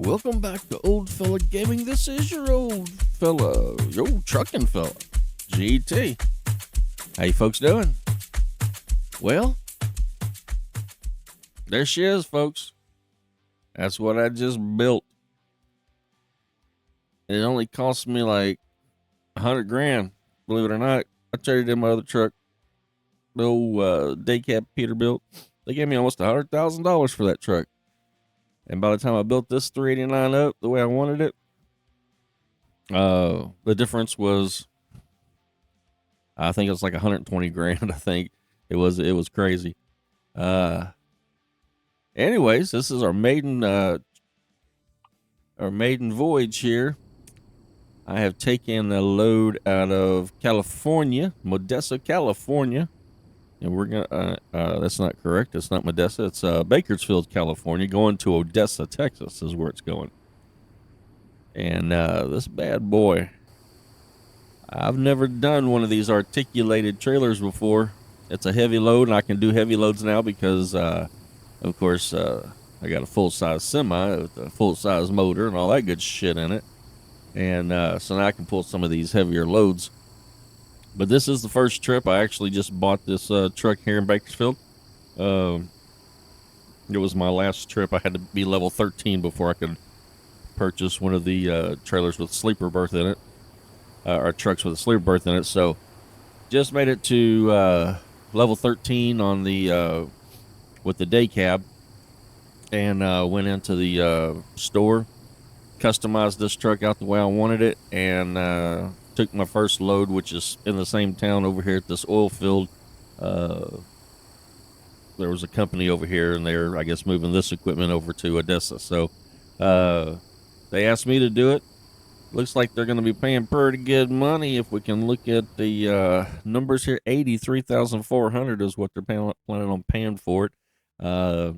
Welcome back to Old Fella Gaming. This is your old trucking fella, GT. How you folks doing? Well, there she is, folks. That's what I just built. It only cost me like $100,000, believe it or not. I traded in my other truck, the old day cab Peterbilt. They gave me almost $100,000 for that truck. And by the time I built this 389 up the way I wanted it, the difference was, I think it was like $120,000. I think it was crazy. Anyways, this is our maiden voyage here. I have taken a load out of California, Modesto, California. And we're gonna, that's not correct. It's not Modesto. It's Bakersfield, California. Going to Odessa, Texas is where it's going. And this bad boy, I've never done one of these articulated trailers before. It's a heavy load, and I can do heavy loads now because, of course, I got a full-size semi with a full-size motor and all that good shit in it. And so now I can pull some of these heavier loads. But this is the first trip. I actually just bought this truck here in Bakersfield. It was my last trip. I had to be level 13 before I could purchase one of the trailers with sleeper berth in it, or trucks with a sleeper berth in it. So just made it to level 13 on the with the day cab, and went into the store, customized this truck out the way I wanted it, and took my first load, which is in the same town over here at this oil field. There was a company over here, and they're, I guess, moving this equipment over to Odessa. So they asked me to do it. Looks like they're going to be paying pretty good money. If we can look at the numbers here, $83,400 is what they're planning on paying for it. Yeah,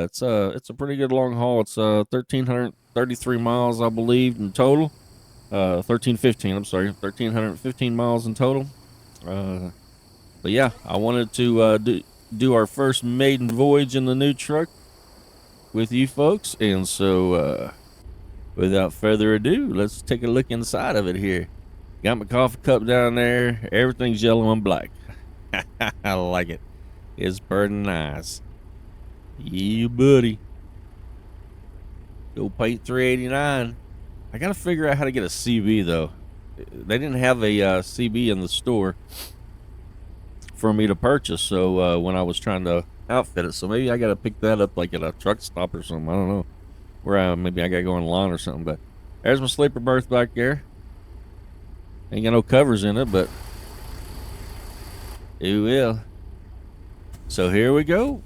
it's a pretty good long haul. It's 1,333 miles, I believe, in total. 1,315 miles in total. But yeah, I wanted to do our first maiden voyage in the new truck with you folks. And so, without further ado, let's take a look inside of it here. Got my coffee cup down there. Everything's yellow and black. I like it. It's pretty nice. Yeah, buddy. Go paint 389. I gotta figure out how to get a CB though. They didn't have a CB in the store for me to purchase. So when I was trying to outfit it, so maybe I gotta pick that up like at a truck stop or something. I don't know where maybe I gotta go online or something. But there's my sleeper berth back there. Ain't got no covers in it, but it will. So here we go.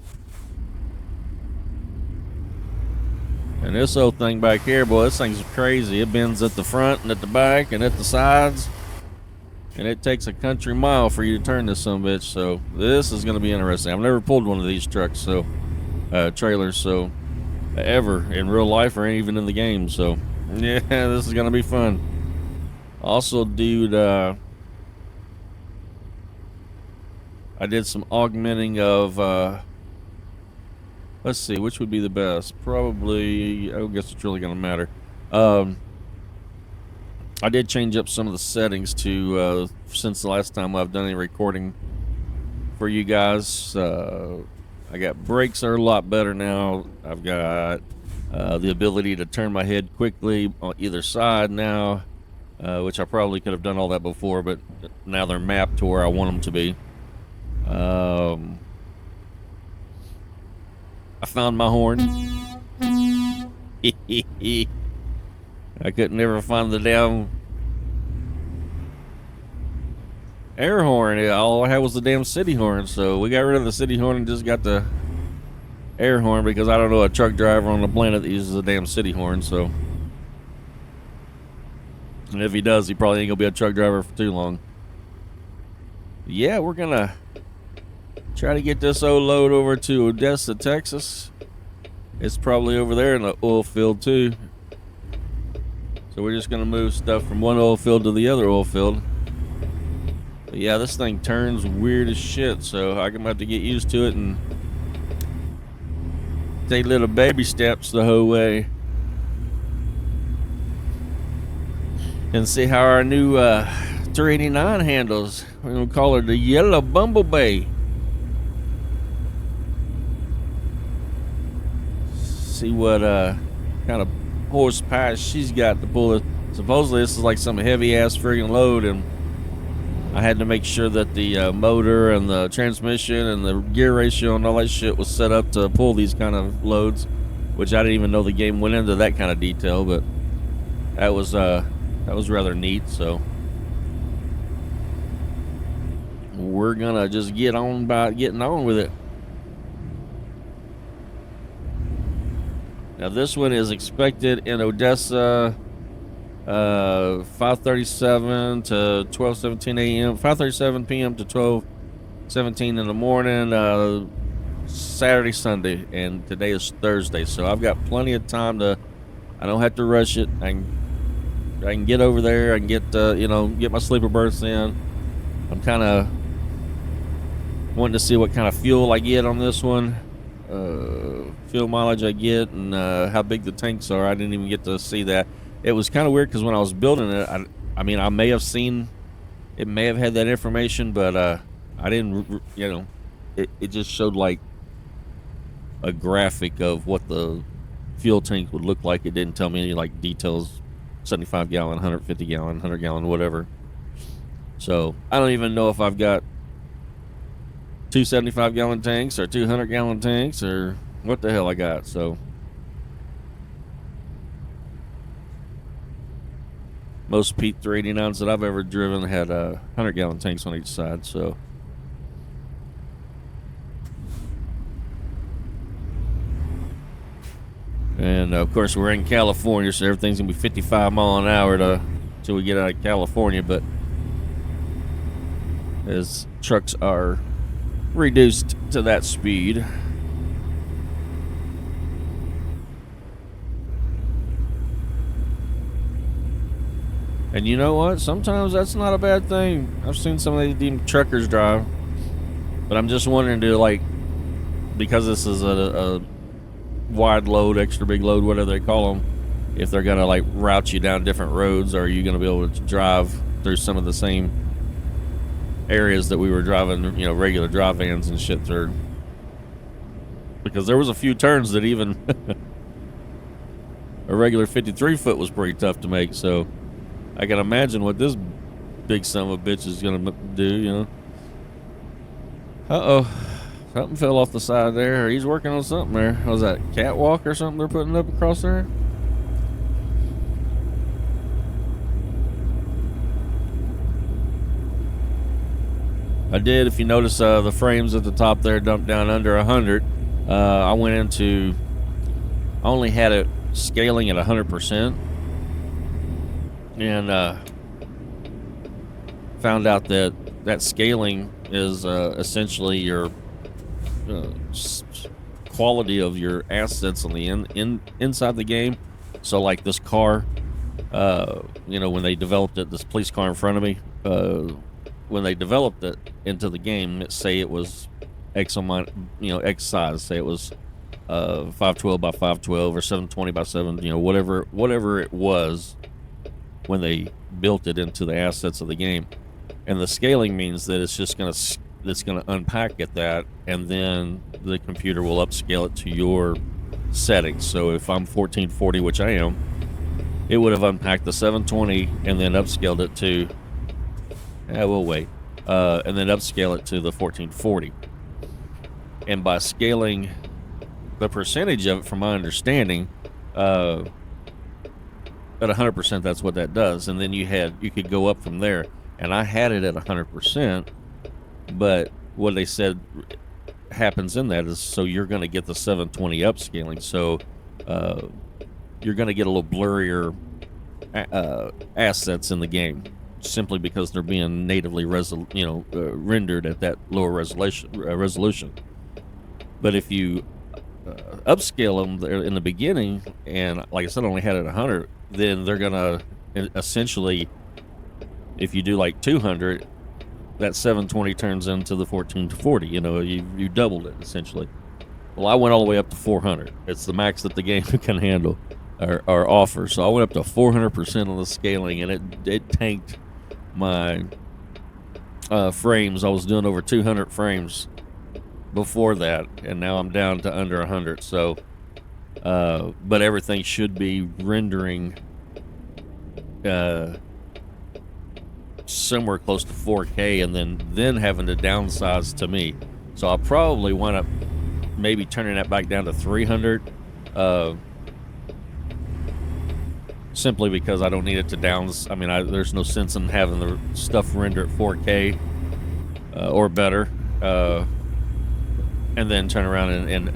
And this old thing back here, boy, this thing's crazy. It bends at the front and at the back and at the sides. And it takes a country mile for you to turn this sumbitch. So this is going to be interesting. I've never pulled one of these trucks, so trailers, so ever in real life or even in the game. So yeah, this is going to be fun. Also, dude, I did some augmenting of let's see, which would be the best? Probably, I guess it's really going to matter. I did change up some of the settings to, since the last time I've done any recording for you guys. I got brakes are a lot better now. I've got the ability to turn my head quickly on either side now, which I probably could have done all that before, but now they're mapped to where I want them to be. I found my horn. I couldn't never find the damn air horn. All I had was the damn city horn. So we got rid of the city horn and just got the air horn because I don't know a truck driver on the planet that uses a damn city horn. So, and if he does, he probably ain't gonna be a truck driver for too long. Yeah, we're gonna try to get this old load over to Odessa, Texas. It's probably over there in the oil field too. So we're just going to move stuff from one oil field to the other oil field. But yeah, this thing turns weird as shit, so I'm going to have to get used to it and Take little baby steps the whole way. And see how our new 389 handles. We're going to call her the Yellow Bumblebee. See what kind of horsepower she's got to pull it. Supposedly this is like some heavy ass friggin' load, and I had to make sure that the motor and the transmission and the gear ratio and all that shit was set up to pull these kind of loads, which I didn't even know the game went into that kind of detail, but that was rather neat. So we're gonna just get on about getting on with it. Now this one is expected in Odessa, 5:37 to 12:17 a.m. 5:37 p.m. to 12:17 in the morning, Saturday, Sunday, and today is Thursday. So I've got plenty of time to. I don't have to rush it. I can get over there. I can get get my sleeper berths in. I'm kind of wanting to see what kind of fuel I get on this one. Fuel mileage I get, and how big the tanks are. I didn't even get to see that. It was kind of weird because when I was building it, I mean, I may have seen, it may have had that information, but I didn't, it just showed like a graphic of what the fuel tank would look like. It didn't tell me any like details, 75 gallon, 150 gallon, 100 gallon, whatever. So I don't even know if I've got 275 gallon tanks or 200 gallon tanks or what the hell I got. So most Pete 389s that I've ever driven had 100 gallon tanks on each side. So and of course we're in California, so everything's gonna be 55 mile an hour till we get out of California, but as trucks are reduced to that speed. And you know what? Sometimes that's not a bad thing. I've seen some of these truckers drive, but I'm just wondering, because this is a wide load, extra big load, whatever they call them, if they're gonna like route you down different roads, or are you gonna be able to drive through some of the same areas that we were driving, regular drive vans and shit through? Because there was a few turns that even a regular 53 foot was pretty tough to make. So I can imagine what this big son of a bitch is gonna do. Uh-oh, something fell off the side there. He's working on something there. Was that catwalk or something they're putting up across there? I did, if you notice, the frames at the top there dumped down under 100. I went into, I only had it scaling at 100%, and found out that scaling is essentially your quality of your assets on the inside the game. So like this car, when they developed it, this police car in front of me, when they developed it into the game, say it was X X size, say it was 512 by 512 or 720 by 7, whatever it was when they built it into the assets of the game. And the scaling means that it's gonna unpack at that, and then the computer will upscale it to your settings. So if I'm 1440, which I am, it would have unpacked the 720 and then upscaled it to we'll wait. And then upscale it to the 1440. And by scaling the percentage of it, from my understanding, at 100%, that's what that does. And then you could go up from there. And I had it at 100%, but what they said happens in that is, so you're going to get the 720 upscaling. So you're going to get a little blurrier assets in the game, simply because they're being natively rendered at that lower resolution. But if you upscale them there in the beginning, and like I said, only had it at 100, then they're gonna essentially, if you do like 200, that 720 turns into the 1440. You doubled it essentially. Well, I went all the way up to 400. It's the max that the game can handle or offer. So I went up to 400% on the scaling, and it tanked my frames. I was doing over 200 frames before that, and now I'm down to under 100. So, but everything should be rendering somewhere close to 4K, and then having to downsize to me. So I'll probably wind up maybe turning that back down to 300, simply because I don't need it to I mean, there's no sense in having the stuff render at 4K or better, and then turn around and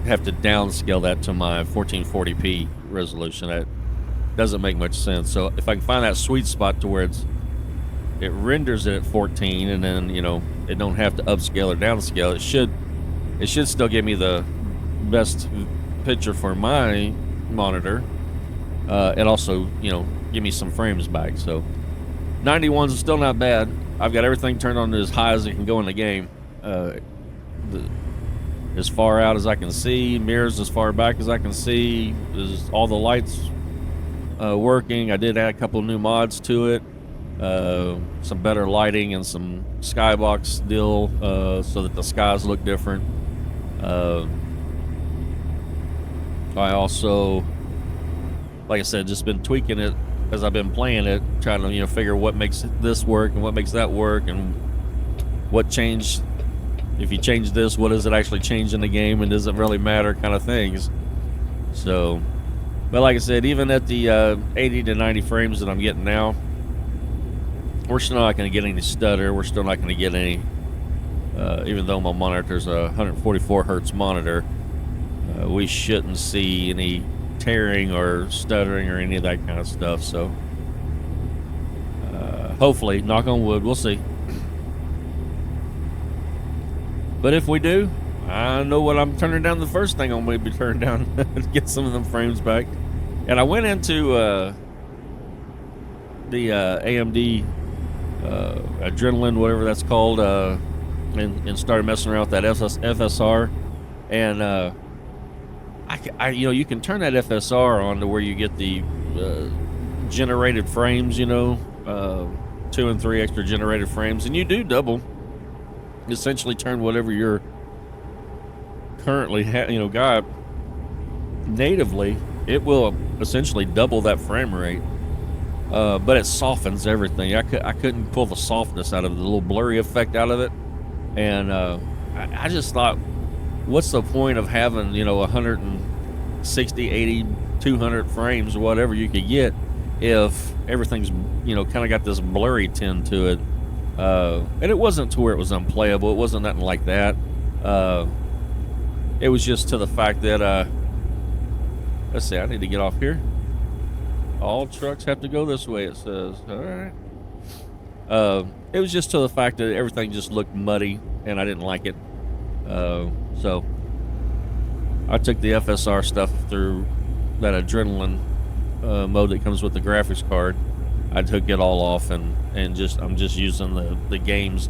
have to downscale that to my 1440p resolution. That doesn't make much sense. So if I can find that sweet spot to where it renders it at 14, and then, you know, it don't have to upscale or downscale, it should still give me the best picture for my monitor, and also, you know, give me some frames back. So 91 is still not bad. I've got everything turned on to as high as it can go in the game, as far out as I can see, mirrors as far back as I can see, all the lights working. I did add a couple of new mods to it, some better lighting and some skybox deal, so that the skies look different. I also, like I said, just been tweaking it as I've been playing it, trying to, you know, figure what makes this work and what makes that work, and what changed. If you change this, what does it actually change in the game, and does it really matter, kind of things. So, but like I said, even at the 80 to 90 frames that I'm getting now, we're still not going to get any stutter. We're still not going to get any, even though my monitor's a 144 hertz monitor, we shouldn't see any tearing or stuttering or any of that kind of stuff. So, hopefully, knock on wood, we'll see. But if we do, I know what I'm turning down. The first thing I'm going to be turning down to get some of them frames back. And I went into the AMD Adrenaline, whatever that's called, and started messing around with that FSR. And I you know, you can turn that FSR on to where you get the generated frames, you know, 2 and 3 extra generated frames, and you do double. Essentially turn whatever you're currently got natively, it will essentially double that frame rate, but it softens everything. I couldn't pull the softness out of it, the little blurry effect out of it, and I just thought, what's the point of having, you know, 160, 80, 200 frames or whatever you could get if everything's, you know, kind of got this blurry tint to it. And it wasn't to where it was unplayable. It wasn't nothing like that. It was just to the fact that, let's see, I need to get off here. All trucks have to go this way, it says. All right. It was just to the fact that everything just looked muddy, and I didn't like it. So I took the FSR stuff through that Adrenaline mode that comes with the graphics card. I took it all off, and I'm just using the game's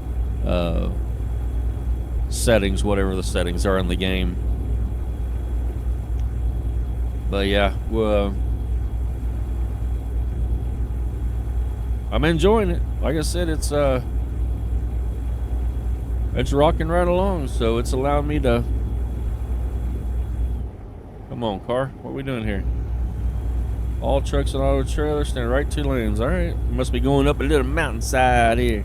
settings, whatever the settings are in the game. But yeah, I'm enjoying it. Like I said, it's rocking right along. So it's allowing me to. Come on, car. What are we doing here? All trucks and auto trailers stand right 2 lanes. All right, must be going up a little mountainside here.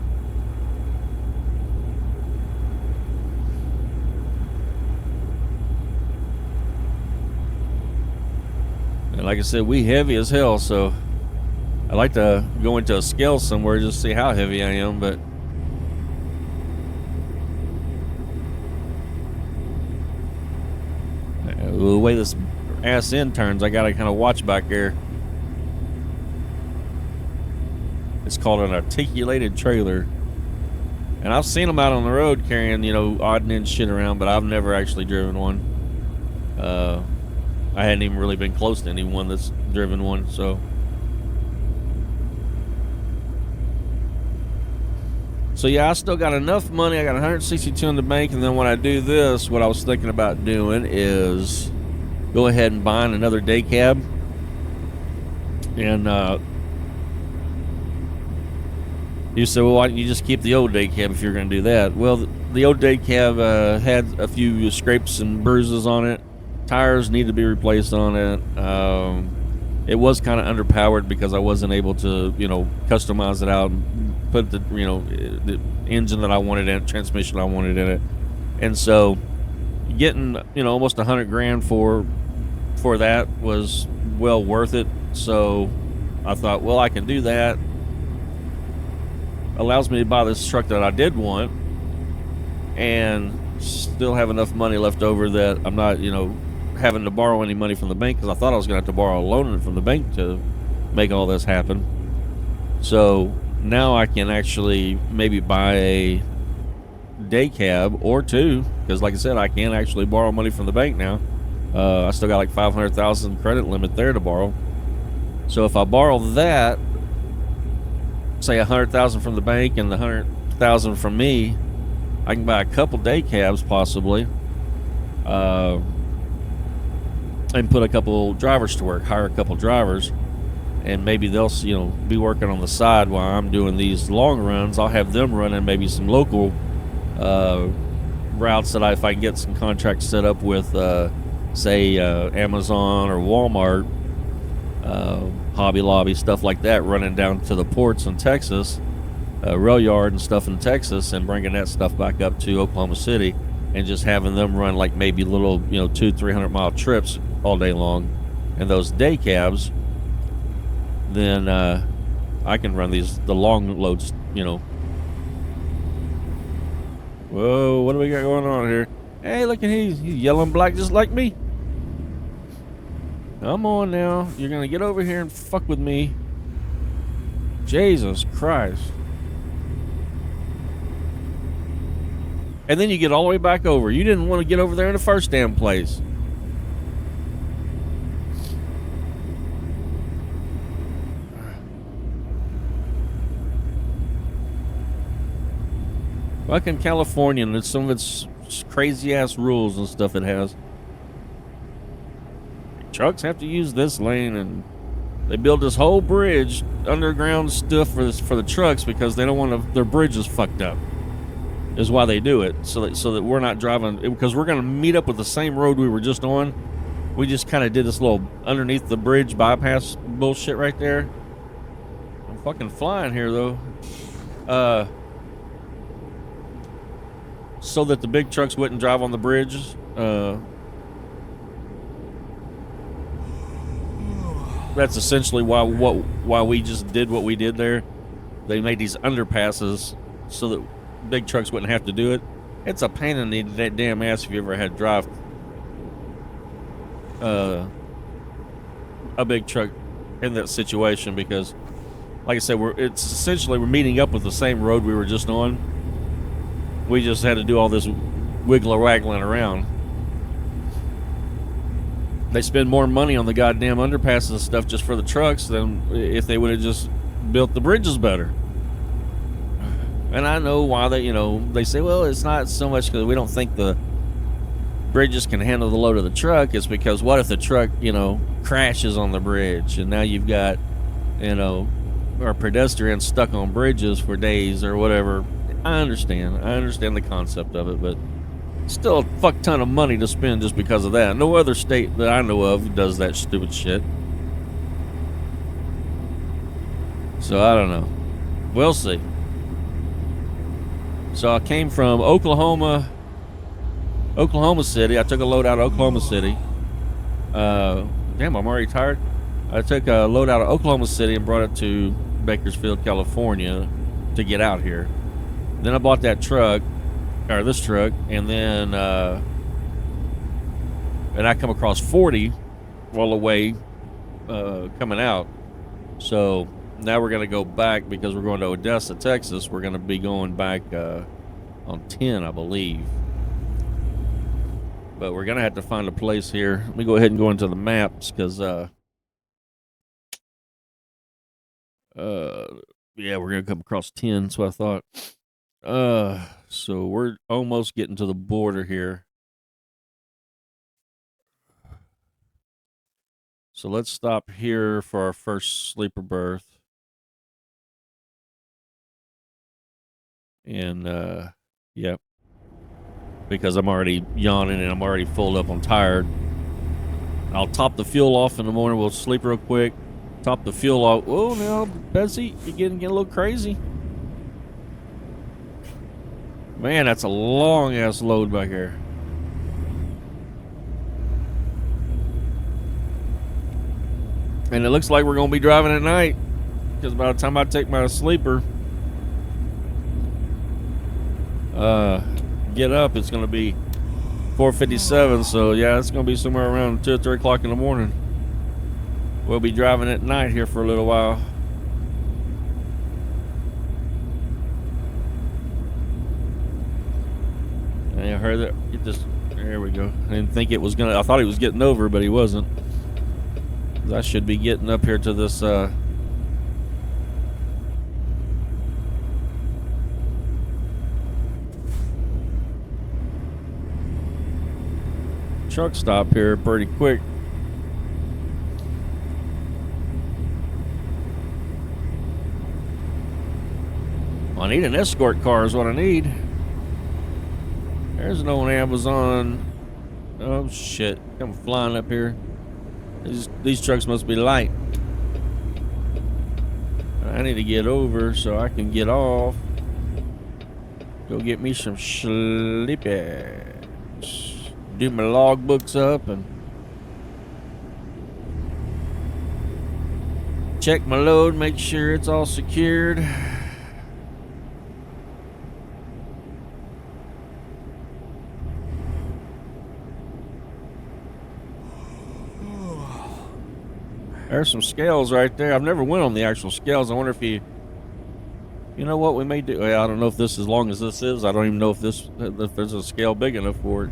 And like I said, we heavy as hell, so I like to go into a scale somewhere just to see how heavy I am, but the way this ass end turns, I gotta kind of watch back there. It's called an articulated trailer, and I've seen them out on the road carrying, you know, odd and end shit around, but I've never actually driven one. I hadn't even really been close to anyone that's driven one, so So yeah, I still got enough money. I got 162 in the bank, and then when I do this, what I was thinking about doing is go ahead and buying another day cab. And you said, well, why don't you just keep the old day cab if you're going to do that? Well, the old day cab had a few scrapes and bruises on it. Tires need to be replaced on it. It was kind of underpowered because I wasn't able to, customize it out and put the engine that I wanted in it, transmission I wanted in it. And so getting, almost $100,000 for that was well worth it. So I thought, well, I can do that. Allows me to buy this truck that I did want and still have enough money left over that I'm not, having to borrow any money from the bank, because I thought I was going to have to borrow a loan from the bank to make all this happen. So now I can actually maybe buy a day cab or two, because like I said, I can actually borrow money from the bank now. I still got like 500,000 credit limit there to borrow. So if I borrow that, say 100,000 from the bank and the 100,000 from me, I can buy a couple day cabs possibly, and put a couple drivers to work, hire a couple drivers, and maybe they'll, be working on the side while I'm doing these long runs. I'll have them running maybe some local routes that if I can get some contracts set up with, say, Amazon or Walmart, Hobby Lobby, stuff like that, running down to the ports in Texas, rail yard and stuff in Texas, and bringing that stuff back up to Oklahoma City, and just having them run like maybe little, 200-300 mile trips all day long. And those day cabs, then I can run the long loads, Whoa, what do we got going on here? Hey, look at he's yellow and black just like me. Come on now, you're gonna get over here and fuck with me. Jesus Christ. And then you get all the way back over. You didn't want to get over there in the first damn place. Fucking California and some of its crazy ass rules and stuff it has. Trucks have to use this lane, and they build this whole bridge, underground stuff for the trucks, because they don't want their bridges fucked up. Is why they do it, so that we're not driving, because we're going to meet up with the same road we were just on. We just kind of did this little underneath the bridge bypass bullshit right there. I'm fucking flying here though. So that the big trucks wouldn't drive on the bridges. That's essentially why we just did what we did there. They made these underpasses so that big trucks wouldn't have to do it. It's a pain in the damn ass if you ever had to drive a big truck in that situation, because like I said, it's essentially we're meeting up with the same road we were just on. We just had to do all this wiggler-waggling around. They spend more money on the goddamn underpasses and stuff just for the trucks than if they would have just built the bridges better. And I know why they say, well, it's not so much because we don't think the bridges can handle the load of the truck. It's because what if the truck, crashes on the bridge, and now you've got, our pedestrians stuck on bridges for days or whatever. I understand the concept of it, but still a fuck ton of money to spend just because of that. No other state that I know of does that stupid shit. So I don't know. We'll see. So I came from Oklahoma City. I took a load out of Oklahoma City. Damn, I'm already tired. I took a load out of Oklahoma City and brought it to Bakersfield, California to get out here. Then I bought this truck, and then and I come across 40 all the way coming out. So now we're going to go back because we're going to Odessa, Texas. We're going to be going back on 10, I believe. But we're going to have to find a place here. Let me go ahead and go into the maps because, yeah, we're going to come across 10, so I thought. So we're almost getting to the border here. So let's stop here for our first sleeper berth. And yep. Because I'm already yawning and I'm already full up, I'm tired. I'll top the fuel off in the morning. We'll sleep real quick. Top the fuel off. Whoa, now, Betsy, you're getting a little crazy. Man, that's a long ass load back here. And it looks like we're gonna be driving at night, because by the time I take my sleeper, get up, it's gonna be 4:57. So yeah, it's gonna be somewhere around 2 or 3 o'clock in the morning. We'll be driving at night here for a little while. I heard that. Get this. There we go. I didn't think it was gonna. I thought he was getting over, but he wasn't. I should be getting up here to this. Truck stop here pretty quick. I need an escort car is what I need. There's no Amazon. Oh shit! Come flying up here. These trucks must be light. I need to get over so I can get off. Go get me some sleepers. Do my logbooks up and check my load, make sure it's all secured. There's some scales right there. I've never went on the actual scales. I wonder if you know what we may do. I don't know if this, as long as this is, I don't even know if there's a scale big enough for it.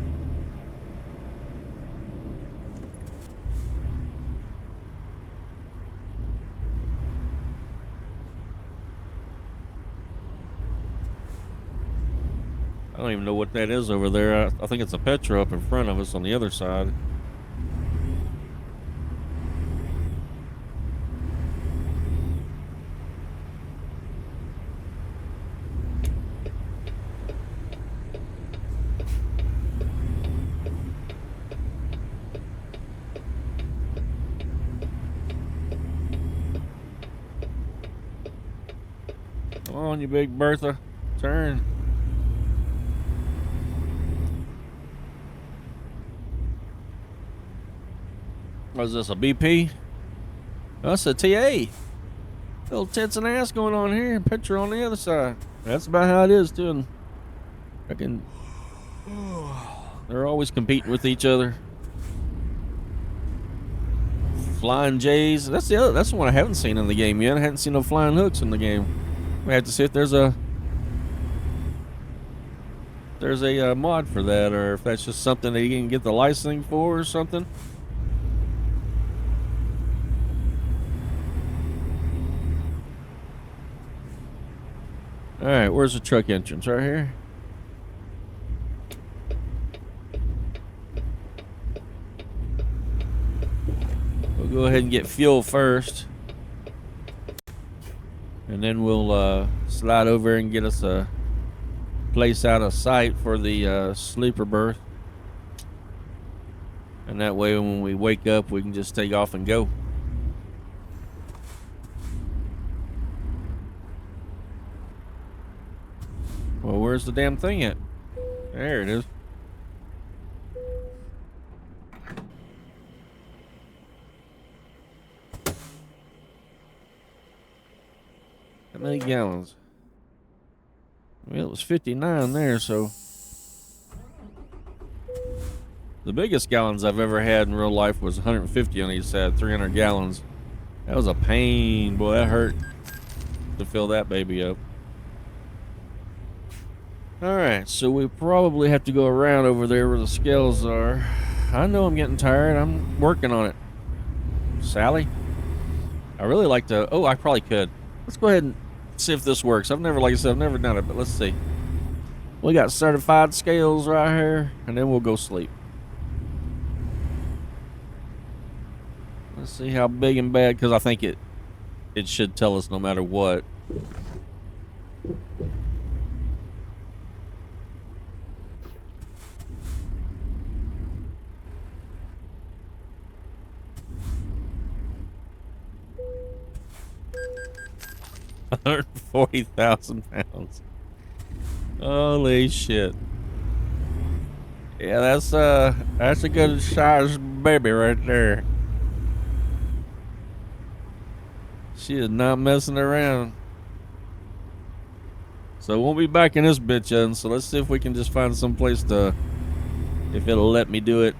I don't even know what that is over there. I think it's a Petra up in front of us on the other side. Come on, you big Bertha. Turn. What is this, a BP? That's a TA. Little tits and ass going on here. Picture on the other side. That's about how it is, too. And they're always competing with each other. Flying J's. That's the one I haven't seen in the game yet. I haven't seen no flying hooks in the game. We have to see if there's a mod for that, or if that's just something that you can get the licensing for or something. All right, where's the truck entrance? Right here. We'll go ahead and get fuel first, and then we'll slide over and get us a place out of sight for the sleeper berth. And that way, when we wake up, we can just take off and go. Well, where's the damn thing at? There it is. How many gallons? Well, it was 59 there, so the biggest gallons I've ever had in real life was 150 on each side, 300 gallons. That was a pain, boy. That hurt to fill that baby up. Alright, so we probably have to go around over there where the scales are. I know I'm getting tired. I'm working on it. Sally? I really like to... Oh, I probably could. Let's go ahead and see if this works. Like I said, I've never done it, but let's see. We got certified scales right here, and then we'll go sleep. Let's see how big and bad, because I think it should tell us no matter what. £140,000. Holy shit. Yeah, that's a good sized baby right there. She is not messing around. So we'll be back in this bitch, and so let's see if we can just find some place to, if it'll let me do it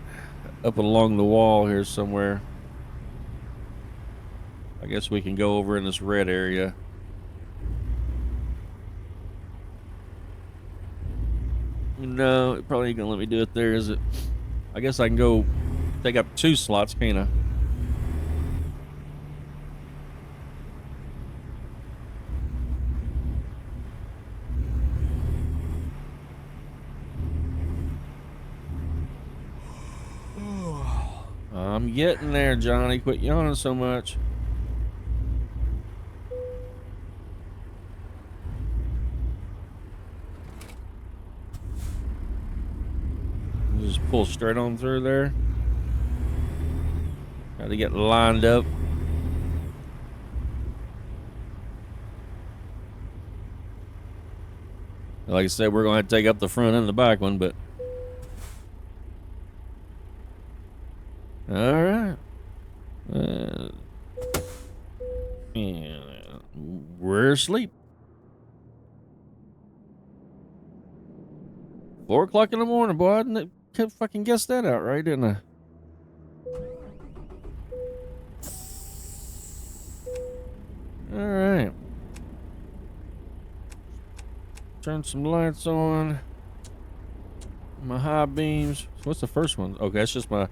up along the wall here somewhere. I guess we can go over in this red area. No, it probably ain't gonna let me do it there, is it? I guess I can go take up 2 slots, can't I? I'm getting there, Johnny. Quit yawning so much. Just pull straight on through there. Got to get lined up. Like I said, we're going to have to take up the front and the back one, but... Alright. Yeah, we're asleep. 4 o'clock in the morning, boy. I can't fucking guess that out, right? Didn't I? Alright. Turn some lights on. My high beams. What's the first one? Okay, that's just my...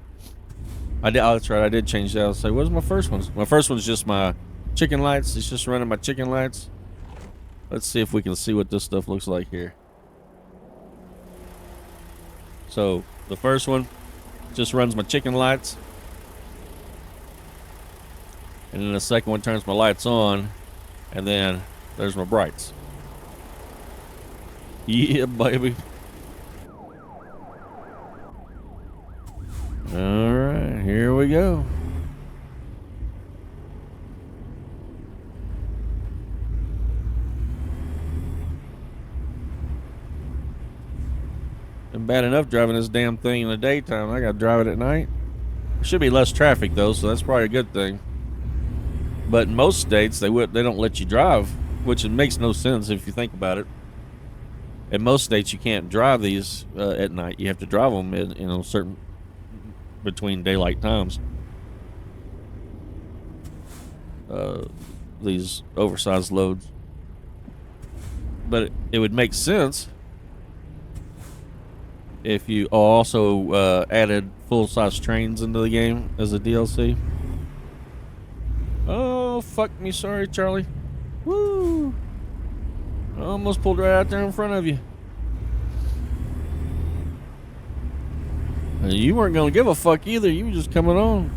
Oh, that's right. I did change that. I was like, what's my first one? My first one's just my chicken lights. It's just running my chicken lights. Let's see if we can see what this stuff looks like here. So, the first one just runs my chicken lights. And then the second one turns my lights on. And then there's my brights. Yeah, baby. Alright, here we go. Been bad enough driving this damn thing in the daytime. I gotta drive it at night. There should be less traffic though, so that's probably a good thing. But in most states, they don't let you drive, which it makes no sense if you think about it. In most states, you can't drive these at night. You have to drive them in certain between daylight times. These oversized loads. But it would make sense if you also added full-size trains into the game as a DLC. Oh, fuck me. Sorry, Charlie. Woo! I almost pulled right out there in front of you. And you weren't going to give a fuck either. You were just coming on.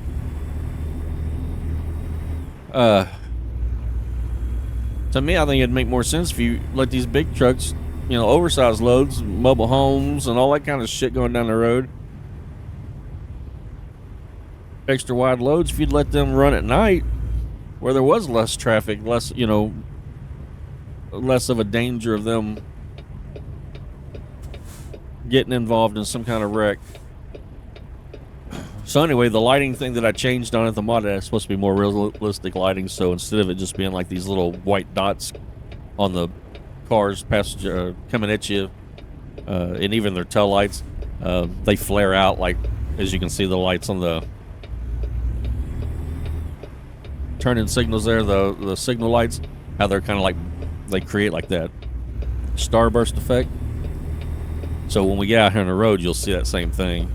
To me, I think it'd make more sense if you let these big trucks, oversized loads, mobile homes, and all that kind of shit going down the road. Extra wide loads, if you'd let them run at night, where there was less traffic, less of a danger of them getting involved in some kind of wreck. So anyway, the lighting thing that I changed on it, the mod is supposed to be more realistic lighting. So instead of it just being like these little white dots on the cars passenger coming at you, and even their tail lights, they flare out, like as you can see the lights on the turning signals there, the signal lights, how they're kind of like, they create like that starburst effect. So when we get out here on the road, you'll see that same thing.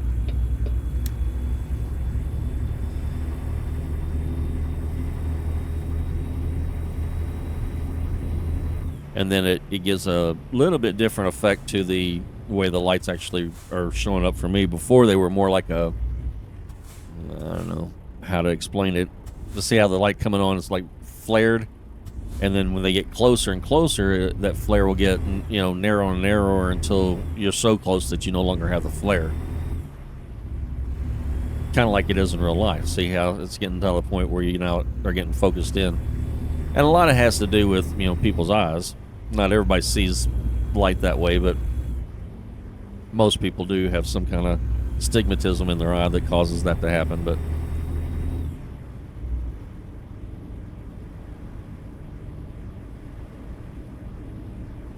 and then it gives a little bit different effect to the way the lights actually are showing up for me. Before they were more like a, I don't know how to explain it. To see how the light coming on is like flared, and then when they get closer and closer, that flare will get, you know, narrower and narrower until you're so close that you no longer have the flare. Kind of like it is in real life. See how it's getting to the point where you now are getting focused in, and a lot of it has to do with, you know, people's eyes. Not everybody sees light that way, but most people do have some kind of stigmatism in their eye that causes that to happen. But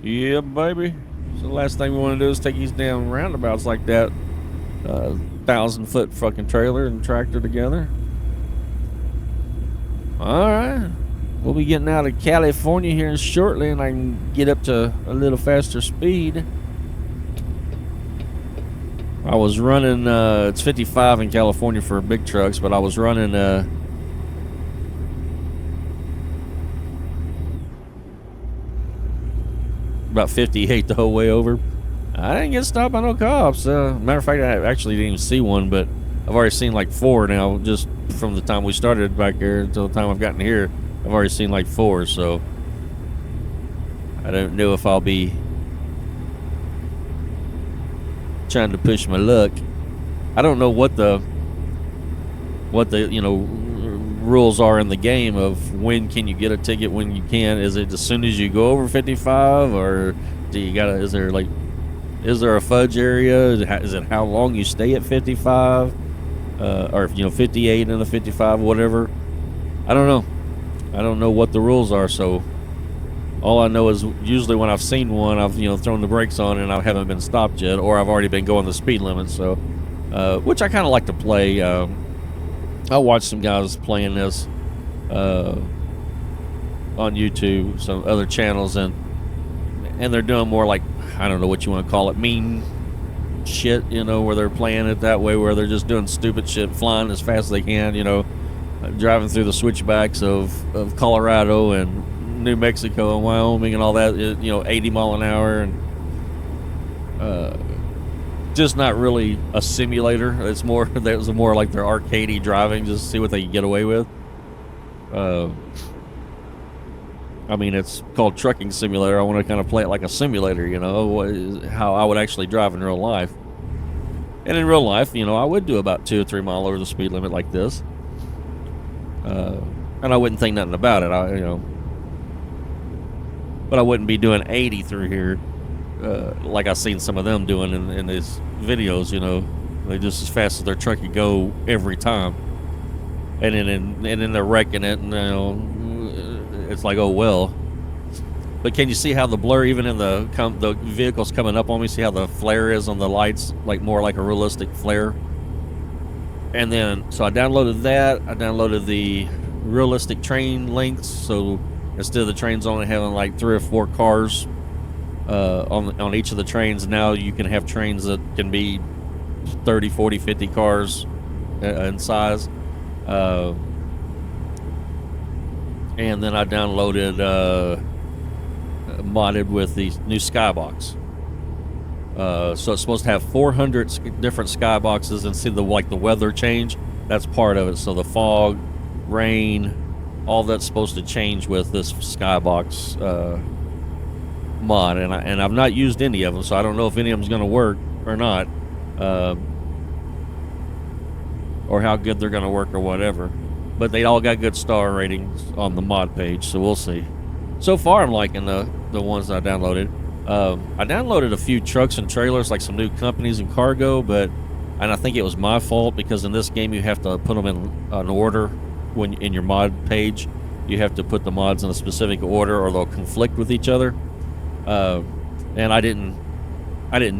yeah, baby. So the last thing we want to do is take these damn roundabouts like that, 1,000-foot fucking trailer and tractor together. All right, we'll be getting out of California here shortly, and I can get up to a little faster speed. I was running, it's 55 in California for big trucks, but I was running about 58 the whole way over. I didn't get stopped by no cops. Matter of fact, I actually didn't even see one, but I've already seen like 4 now, just from the time we started back there until the time I've gotten here. I've already seen like 4, so I don't know if I'll be trying to push my luck. I don't know what the you know, rules are in the game of when can you get a ticket, when you can. Is it as soon as you go over 55, or do you gotta, is there a fudge area? Is it how long you stay at 55, or, you know, 58 and a 55, whatever? I don't know what the rules are. So all I know is usually when I've seen one, I've, you know, thrown the brakes on and I haven't been stopped yet, or I've already been going the speed limit. So which I kind of like to play. I watch some guys playing this on YouTube, some other channels, and they're doing more like, I don't know what you want to call it, mean shit, you know, where they're playing it that way, where they're just doing stupid shit, flying as fast as they can, you know, driving through the switchbacks of Colorado and New Mexico and Wyoming and all that, you know, 80 mile an hour, and just not really a simulator. It's more, that was more like their arcadey driving, just to see what they can get away with. I mean, it's called Trucking Simulator. I want to kind of play it like a simulator, you know, how I would actually drive in real life. And in real life, you know, I would do about 2 or 3 miles over the speed limit like this. And I wouldn't think nothing about it, you know. But I wouldn't be doing 80 through here, like I've seen some of them doing in these videos, you know. They just as fast as their truck could go every time. And then they're wrecking it, and, you know, it's like, oh well. But can you see how the blur, even in the vehicles coming up on me, see how the flare is on the lights, like more like a realistic flare? And then, so I downloaded that. I downloaded the realistic train lengths, so instead of the trains only having like 3 or 4 cars on each of the trains, now you can have trains that can be 30, 40, 50 cars in size. And then I downloaded modded with the new skybox. So it's supposed to have 400 different skyboxes, and see the weather change. That's part of it. So the fog, rain, all that's supposed to change with this skybox mod. And I've not used any of them, so I don't know if any of them's going to work or not, or how good they're going to work or whatever. But they all got good star ratings on the mod page, so we'll see. So far, I'm liking the ones I downloaded. I downloaded a few trucks and trailers, like some new companies and cargo, and I think it was my fault, because in this game you have to put them in an order. When in your mod page, you have to put the mods in a specific order, or they'll conflict with each other. And I didn't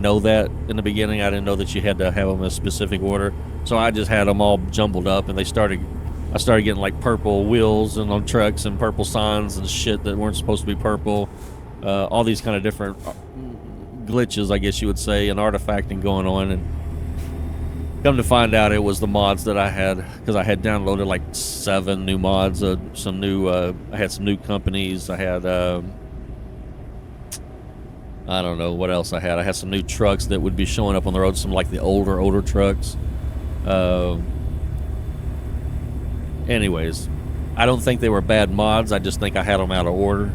know that in the beginning. I didn't know that you had to have them in a specific order, so I just had them all jumbled up, and I started getting like purple wheels and on trucks, and purple signs and shit that weren't supposed to be purple. All these kind of different glitches, I guess you would say, and artifacting going on. And come to find out, it was the mods that I had, because I had downloaded like 7 new mods. I had some new companies. I had I don't know what else I had. I had some new trucks that would be showing up on the road, some like the older trucks. Anyways, I don't think they were bad mods. I just think I had them out of order.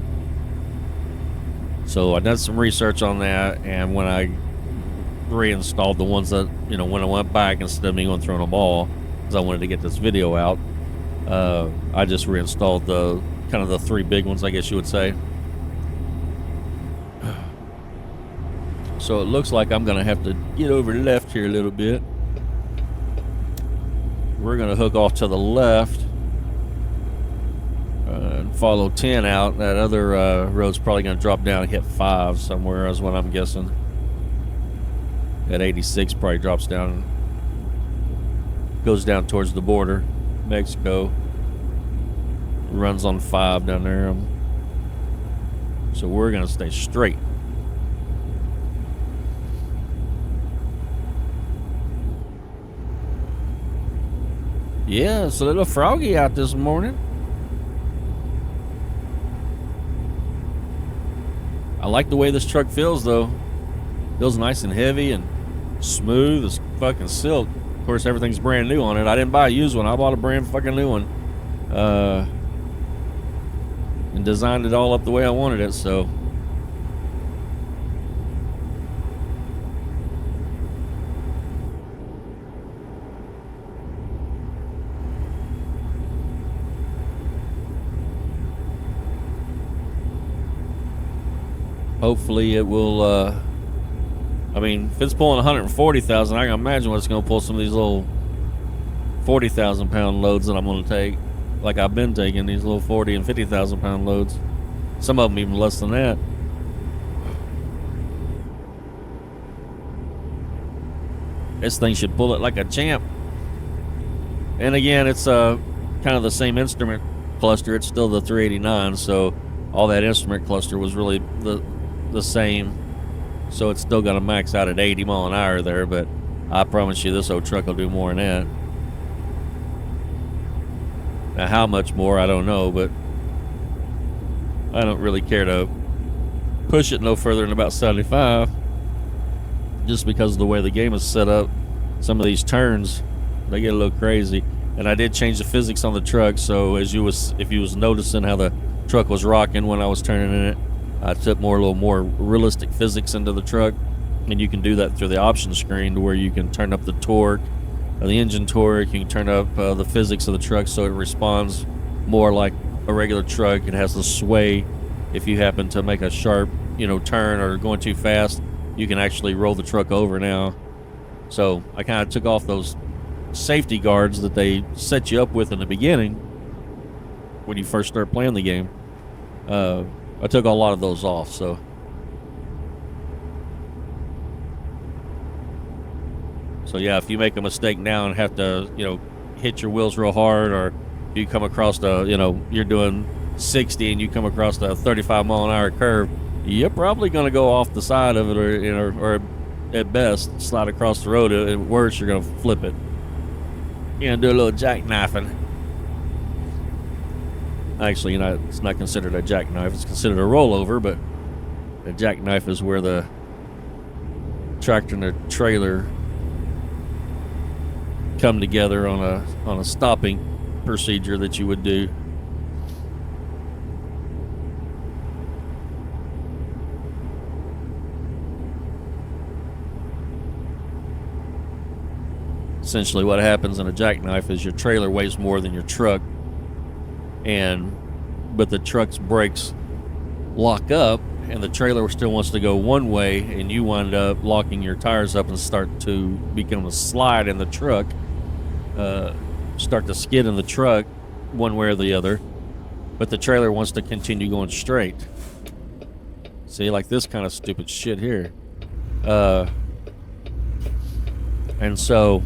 So I did some research on that, and when I reinstalled the ones that, when I went back, instead of me going through them all, because I wanted to get this video out, I just reinstalled the kind of the 3 big ones, I guess you would say. So it looks like I'm going to have to get over left here a little bit. We're going to hook off to the left and follow 10 out. That other road's probably going to drop down and hit 5 somewhere, is what I'm guessing. That 86 probably drops down, goes down towards the border, Mexico. Runs on 5 down there. So we're going to stay straight. Yeah, it's a little froggy out this morning. I like the way this truck feels, though. Feels nice and heavy and smooth as fucking silk. Of course, everything's brand new on it. I didn't buy a used one. I bought a brand fucking new one. And designed it all up the way I wanted it, so. Hopefully it will, I mean, if it's pulling 140,000, I can imagine what it's going to pull some of these little 40,000 pound loads that I'm going to take. Like I've been taking these little 40 and 50,000 pound loads. Some of them even less than that. This thing should pull it like a champ. And again, it's kind of the same instrument cluster. It's still the 389, so all that instrument cluster was really the same. So it's still going to max out at 80 mile an hour there, but I promise you this old truck will do more than that. Now, how much more, I don't know, but I don't really care to push it no further than about 75, just because of the way the game is set up. Some of these turns, they get a little crazy. And I did change the physics on the truck, so if you was noticing how the truck was rocking when I was turning in it, I took a little more realistic physics into the truck, and you can do that through the option screen, to where you can turn up the torque, the engine torque. You can turn up the physics of the truck so it responds more like a regular truck. It has the sway. If you happen to make a sharp, turn or going too fast, you can actually roll the truck over now. So I kind of took off those safety guards that they set you up with in the beginning when you first start playing the game. I took a lot of those off, so. So yeah, if you make a mistake now and have to, hit your wheels real hard, or you come across you're doing 60 and you come across the 35 mile an hour curve, you're probably going to go off the side of it, or at best slide across the road. At worst, you're going to flip it. You're going to do a little jackknifing. Actually, it's not considered a jackknife. It's considered a rollover, but a jackknife is where the tractor and the trailer come together on a stopping procedure that you would do. Essentially what happens in a jackknife is your trailer weighs more than your truck, but the truck's brakes lock up and the trailer still wants to go one way, and you wind up locking your tires up and start to become a slide in the truck, start to skid in the truck one way or the other, but the trailer wants to continue going straight. See, like this kind of stupid shit here. And so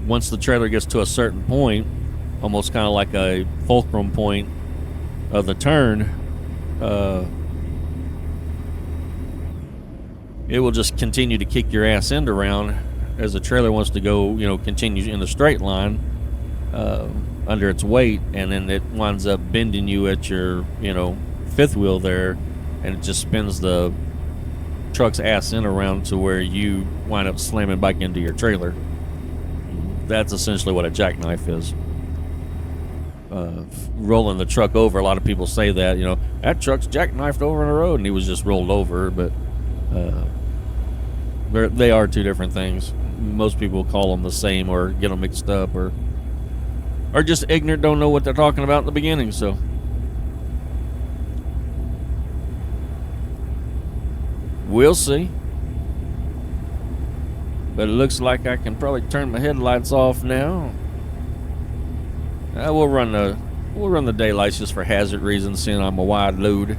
once the trailer gets to a certain point, almost kind of like a fulcrum point of the turn, it will just continue to kick your ass end around as the trailer wants to go, continue in the straight line under its weight, and then it winds up bending you at your, fifth wheel there, and it just spins the truck's ass in around to where you wind up slamming back into your trailer. That's essentially what a jackknife is. Rolling the truck over, a lot of people say that, you know, that truck's jackknifed over in the road, and he was just rolled over, but they are two different things. Most people call them the same or get them mixed up, or just ignorant, don't know what they're talking about in the beginning. So we'll see. But it looks like I can probably turn my headlights off now. We'll run the daylights just for hazard reasons, seeing I'm a wide load.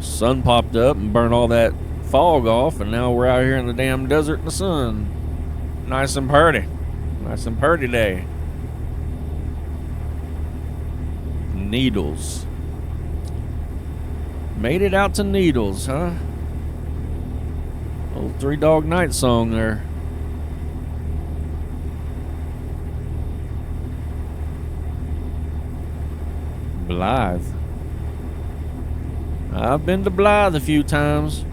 Sun popped up and burned all that fog off, and now we're out here in the damn desert in the sun. Nice and pretty. Nice and pretty day. Needles. Made it out to Needles, huh? Old Three Dog Night song there. Blythe. I've been to Blythe a few times.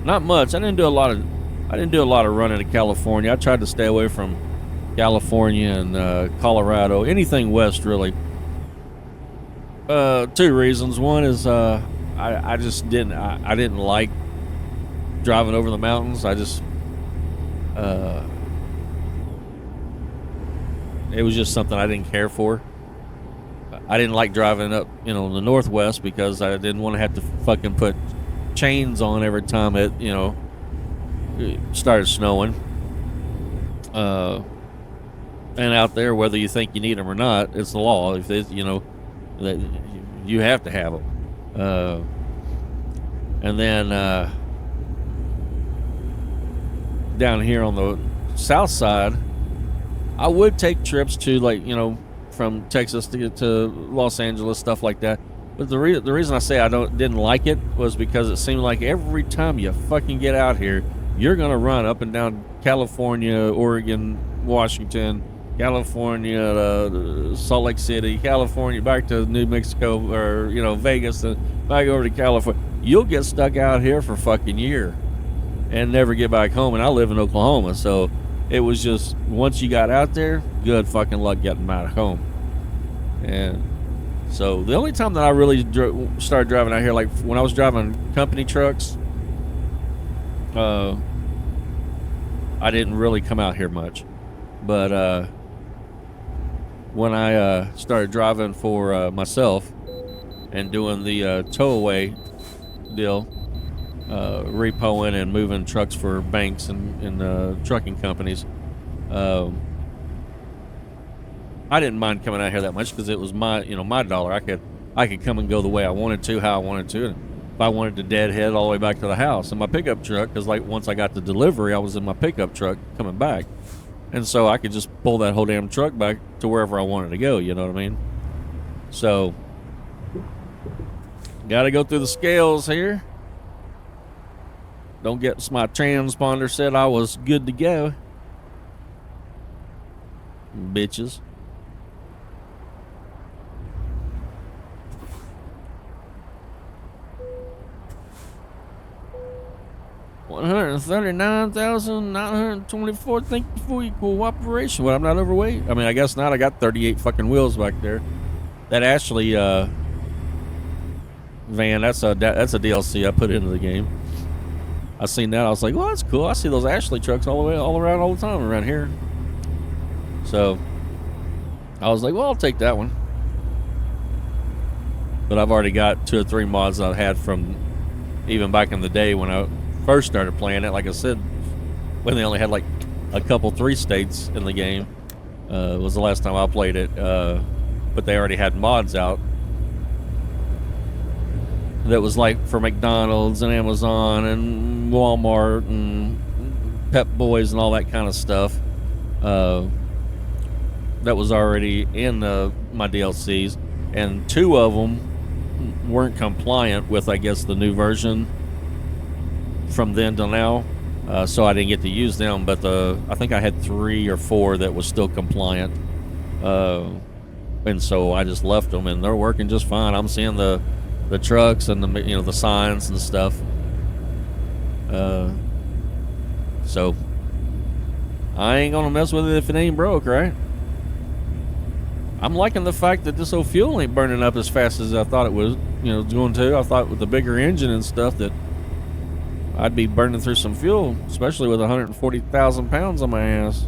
Not much. I didn't do a lot of running to California. I tried to stay away from California and Colorado, anything west really. Two reasons. One is I just didn't like driving over the mountains. I just it was just something I didn't care for. I didn't like driving up, the Northwest, because I didn't want to have to fucking put chains on every time it started snowing. And out there, whether you think you need them or not, it's the law. If it's, that you have to have them. And then down here on the south side, I would take trips to, from Texas to get to Los Angeles, stuff like that. But the reason I say I didn't like it was because it seemed like every time you fucking get out here, you're gonna run up and down California, Oregon, Washington, California, Salt Lake City, California, back to New Mexico, or Vegas, and back over to California. You'll get stuck out here for a fucking year and never get back home. And I live in Oklahoma, so it was just, once you got out there, good fucking luck getting back home. And so the only time that I really started driving out here, like when I was driving company trucks, I didn't really come out here much. But when I started driving for myself and doing the tow-away deal, repoing and moving trucks for banks and trucking companies, I didn't mind coming out here that much because it was my dollar. I could come and go the way I wanted to, how I wanted to. And if I wanted to deadhead all the way back to the house in my pickup truck, because once I got the delivery, I was in my pickup truck coming back, and so I could just pull that whole damn truck back to wherever I wanted to go. You know what I mean? So got to go through the scales here. Don't get my transponder said I was good to go. Bitches. $139,924. Thank you for your cooperation. Well, I'm not overweight. I mean, I guess not. I got 38 fucking wheels back there. That Ashley van, that's a DLC I put into the game. I seen that. I was like, well, that's cool. I see those Ashley trucks all around all the time around here. So I was like, well, I'll take that one. But I've already got 2 or 3 mods I had from even back in the day when I first started playing it. Like I said, when they only had like a couple 3 states in the game, was the last time I played it. But they already had mods out that was like for McDonald's and Amazon and Walmart and Pep Boys and all that kind of stuff. That was already in my DLCs, and 2 of them weren't compliant with, I guess, the new version from then till now. so I didn't get to use them. But I think I had 3 or 4 that was still compliant, and so I just left them, and they're working just fine. I'm seeing the trucks and the signs and stuff. So I ain't gonna mess with it if it ain't broke, right? I'm liking the fact that this old fuel ain't burning up as fast as I thought it was, going to. I thought with the bigger engine and stuff that I'd be burning through some fuel, especially with 140,000 pounds on my ass.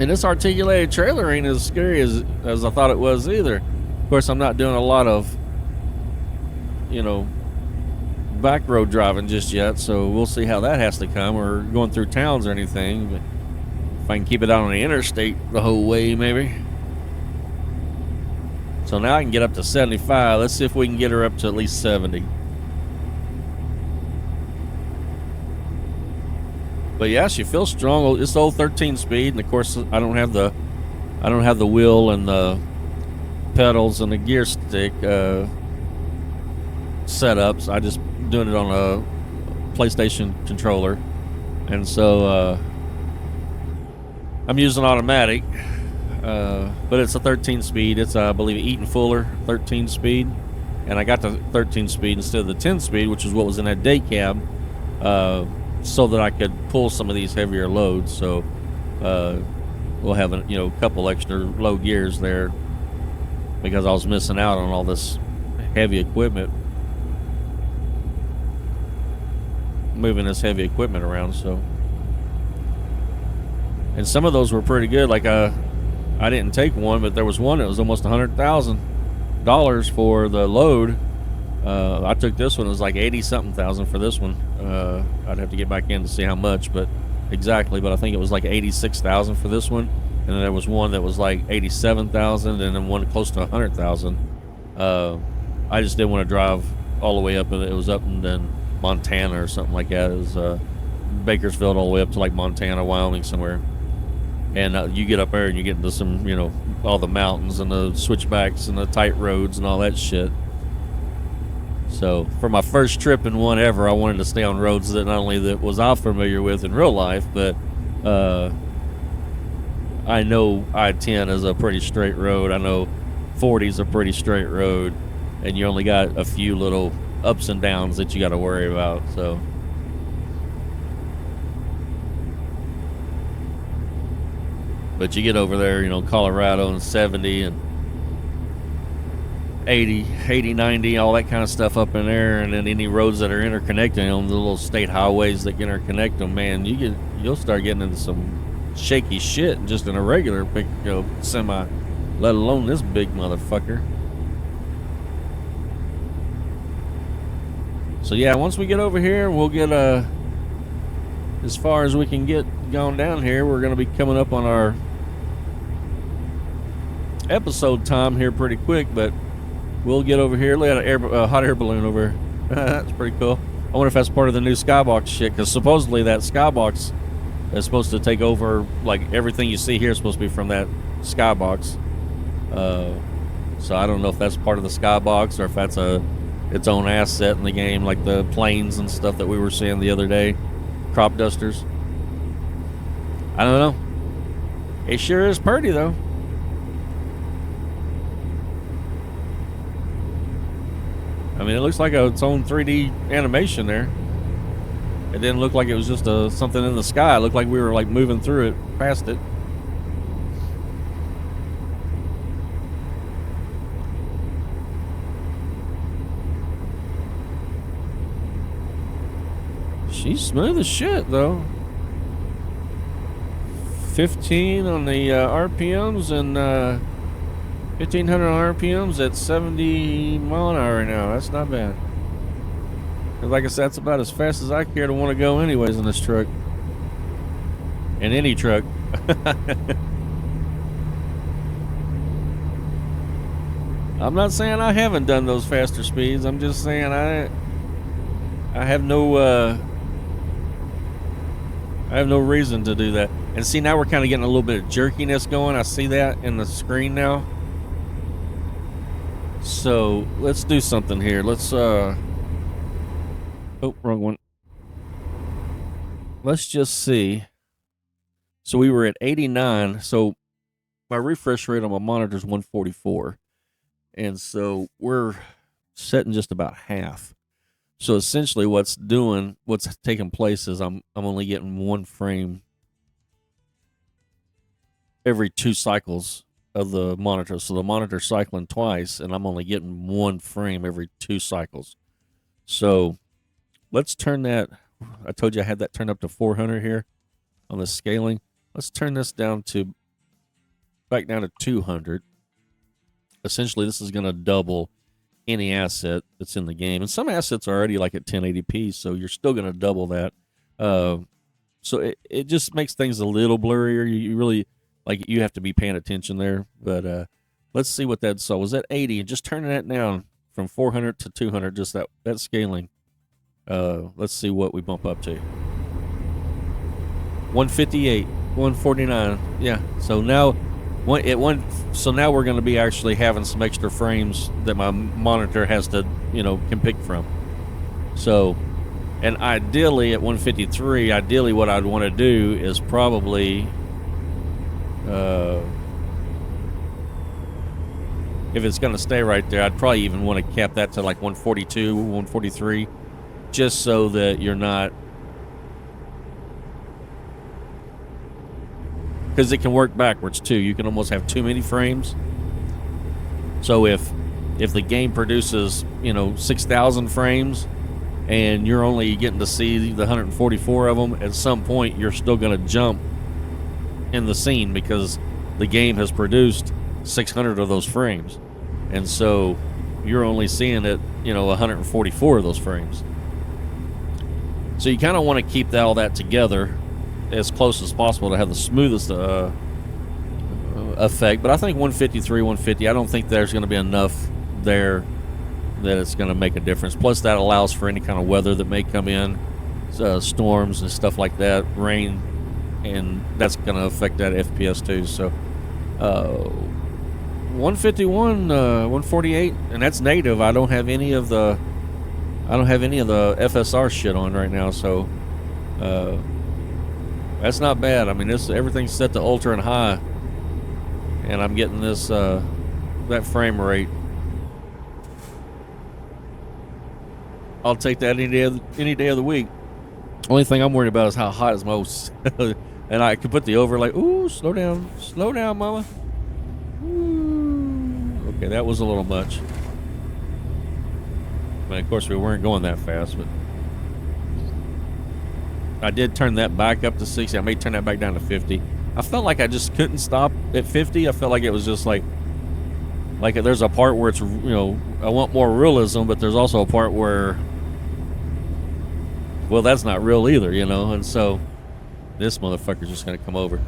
And this articulated trailer ain't as scary as I thought it was either. Of course, I'm not doing a lot of, back road driving just yet, so we'll see how that has to come, or going through towns or anything. But if I can keep it out on the interstate the whole way, maybe. So now I can get up to 75. Let's see if we can get her up to at least 70. But yeah, she feels strong. It's the old 13 speed, and of course I don't have the wheel and the pedals and the gear stick setups. I just doing it on a PlayStation controller, and so I'm using automatic, but it's a 13 speed. It's I believe Eaton Fuller 13 speed, and I got the 13 speed instead of the 10 speed, which is what was in that day cab, so that I could pull some of these heavier loads. So we'll have a couple extra low gears there, because I was missing out on all this heavy equipment, moving this heavy equipment around. So, and some of those were pretty good. Like I didn't take one, but there was one that was almost $100,000 for the load. I took this one. It was like 80-something thousand for this one. I'd have to get back in to see how much, but exactly. But I think it was like 86,000 for this one, and then there was one that was like 87,000, and then one close to 100,000. I just didn't want to drive all the way up, and it was up in then Montana or something like that. It was Bakersfield all the way up to like Montana, Wyoming somewhere. And you get up there and you get into some, all the mountains and the switchbacks and the tight roads and all that shit. So for my first trip in one ever, I wanted to stay on roads that not only that was I familiar with in real life, but I know I-10 is a pretty straight road. I know 40 is a pretty straight road, and you only got a few little ups and downs that you got to worry about. So but you get over there, Colorado, and 70 and 80, 90, all that kind of stuff up in there, and then any roads that are interconnecting on the little state highways that interconnect them, man, you'll start getting into some shaky shit just in a regular big semi, let alone this big motherfucker. So yeah, once we get over here, we'll get as far as we can get going down here. We're going to be coming up on our episode time here pretty quick, but we'll get over here. Look at a hot air balloon over here. That's pretty cool. I wonder if that's part of the new Skybox shit, because supposedly that Skybox is supposed to take over, like everything you see here is supposed to be from that Skybox. So I don't know if that's part of the Skybox or if that's its own asset in the game, like the planes and stuff that we were seeing the other day, crop dusters. I don't know. It sure is pretty though. I mean, it looks like its own 3D animation there. It didn't look like it was just something in the sky. It looked like we were like moving through it, past it. She's smooth as shit though. 15 on the RPMs and 1500 RPMs at 70 mile an hour right now. That's not bad. Like I said, that's about as fast as I care to want to go anyways in this truck. In any truck. I'm not saying I haven't done those faster speeds. I'm just saying I have no reason to do that. And see, now we're kind of getting a little bit of jerkiness going. I see that in the screen now. So let's do something here. Let's Oh, wrong one. Let's just see. So we were at 89. So my refresh rate on my monitor is 144. And so we're setting just about half. So essentially what's taking place is I'm only getting one frame every 2 cycles of the monitor. So the monitor's cycling twice, and I'm only getting one frame every 2 cycles. So let's turn that. I told you I had that turned up to 400 here on the scaling. Let's turn this down back down to 200. Essentially, this is going to double any asset that's in the game. And some assets are already like at 1080p, so you're still going to double that. So it just makes things a little blurrier. You really, like, you have to be paying attention there. But let's see what that saw. Was that 80? And just turning that down from 400 to 200, just that scaling. Let's see what we bump up to. 158, 149. Yeah. So now so now we're going to be actually having some extra frames that my monitor has to, can pick from. So, and ideally at 153, what I'd want to do is probably, if it's going to stay right there, I'd probably even want to cap that to like 142, 143, just so that you're not, because it can work backwards too. You can almost have too many frames. So if the game produces 6,000 frames and you're only getting to see the 144 of them, at some point you're still going to jump in the scene because the game has produced 600 of those frames, and so you're only seeing it 144 of those frames. So you kind of want to keep all that together as close as possible to have the smoothest effect. But I think 153, 150, I don't think there's going to be enough there that it's going to make a difference. Plus, that allows for any kind of weather that may come in, storms and stuff like that, rain, and that's going to affect that FPS too. So 151, 148, and that's native. I don't have any of the FSR shit on right now, so that's not bad. I mean, everything's set to ultra and high, and I'm getting this that frame rate. I'll take that any day of the week. Only thing I'm worried about is how hot is most. And I could put the overlay. Ooh, slow down, mama. Ooh. Okay, that was a little much. But of course, we weren't going that fast, but I did turn that back up to 60. I may turn that back down to 50. I felt like I just couldn't stop at 50. I felt like it was just like there's a part where it's, I want more realism, but there's also a part where, well, that's not real either, and so this motherfucker's just going to come over.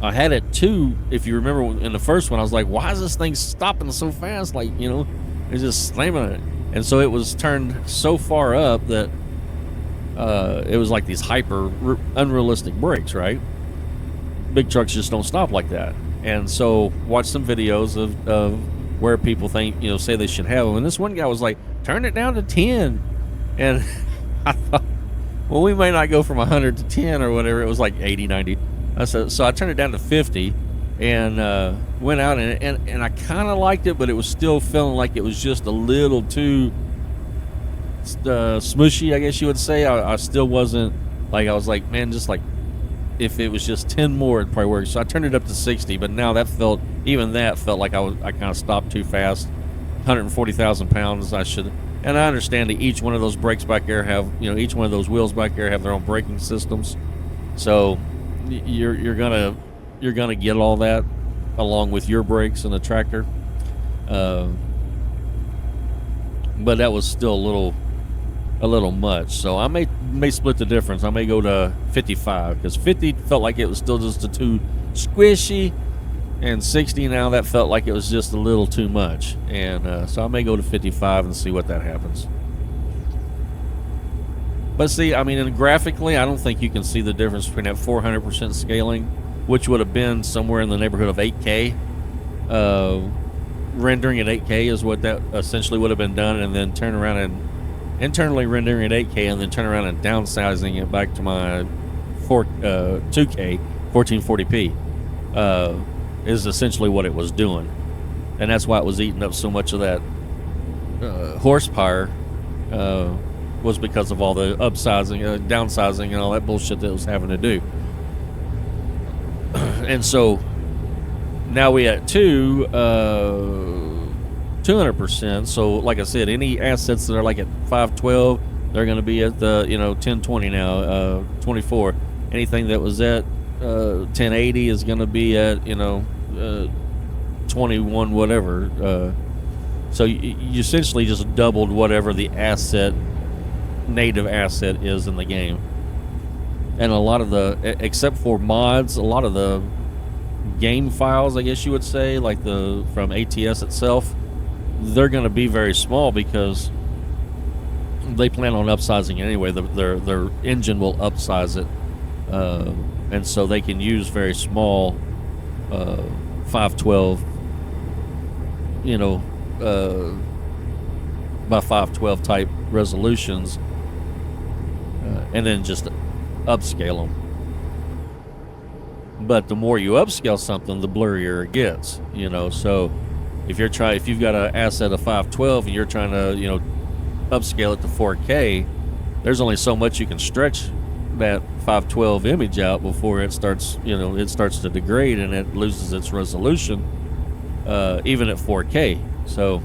I had it too, if you remember in the first one, I was like, why is this thing stopping so fast? Like, it's just slamming it. And so it was turned so far up that it was like these hyper unrealistic brakes, right? Big trucks just don't stop like that. And so watch some videos of where people think, say they should have them. And this one guy was like, turn it down to 10. And I thought, well, we may not go from 100 to 10 or whatever. It was like 80, 90. So I turned it down to 50 and went out, and I kind of liked it, but it was still feeling like it was just a little too smushy, I guess you would say. I still wasn't, like, I was like, man, just like, if it was just 10 more, it'd probably work. So I turned it up to 60, but now that felt like I kind of stopped too fast. 140,000 pounds, I should. And I understand that each one of those brakes back there have, each one of those wheels back there have their own braking systems. So you're gonna get all that along with your brakes in the tractor. But that was still a little much. So I may split the difference. I may go to 55 because 50 felt like it was still just too squishy, and 60 now, that felt like it was just a little too much. And so I may go to 55 and see what that happens. But see, I mean, and graphically, I don't think you can see the difference between that 400% scaling, which would have been somewhere in the neighborhood of 8K. Rendering at 8K is what that essentially would have been done, and then turn around internally rendering at 8K and then turn around and downsizing it back to my 2K 1440p is essentially what it was doing, and that's why it was eating up so much of that horsepower. Was because of all the upsizing, downsizing, and all that bullshit that it was having to do. And so now we at 200%. So like I said, any assets that are like at 512, they're going to be at the 1020 now, 24. Anything that was at 1080 is going to be at 21 whatever. So you essentially just doubled whatever the native asset is in the game. And a lot of except for mods, a lot of the game files, I guess you would say, like from ATS itself, they're going to be very small because they plan on upsizing it anyway. Their engine will upsize it, and so they can use very small 512, by 512 type resolutions, and then just upscale them. But the more you upscale something, the blurrier it gets, so if you've got an asset of 512 and you're trying to upscale it to 4K, there's only so much you can stretch that 512 image out before it starts to degrade and it loses its resolution, even at 4K. So,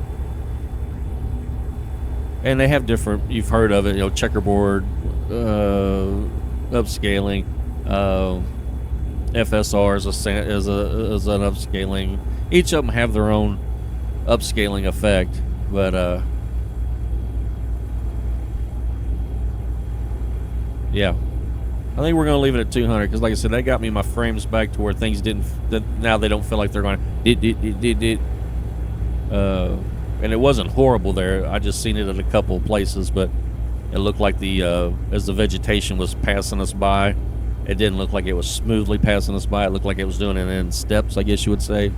and they have different, you've heard of it, checkerboard upscaling, FSR is an upscaling. Each of them have their own upscaling effect, but yeah, I think we're going to leave it at 200 because, like I said, that got me my frames back to where things now they don't feel like they're going and it wasn't horrible there. I just seen it at a couple of places, but it looked like as the vegetation was passing us by, it didn't look like it was smoothly passing us by. It looked like it was doing it in steps, I guess you would say.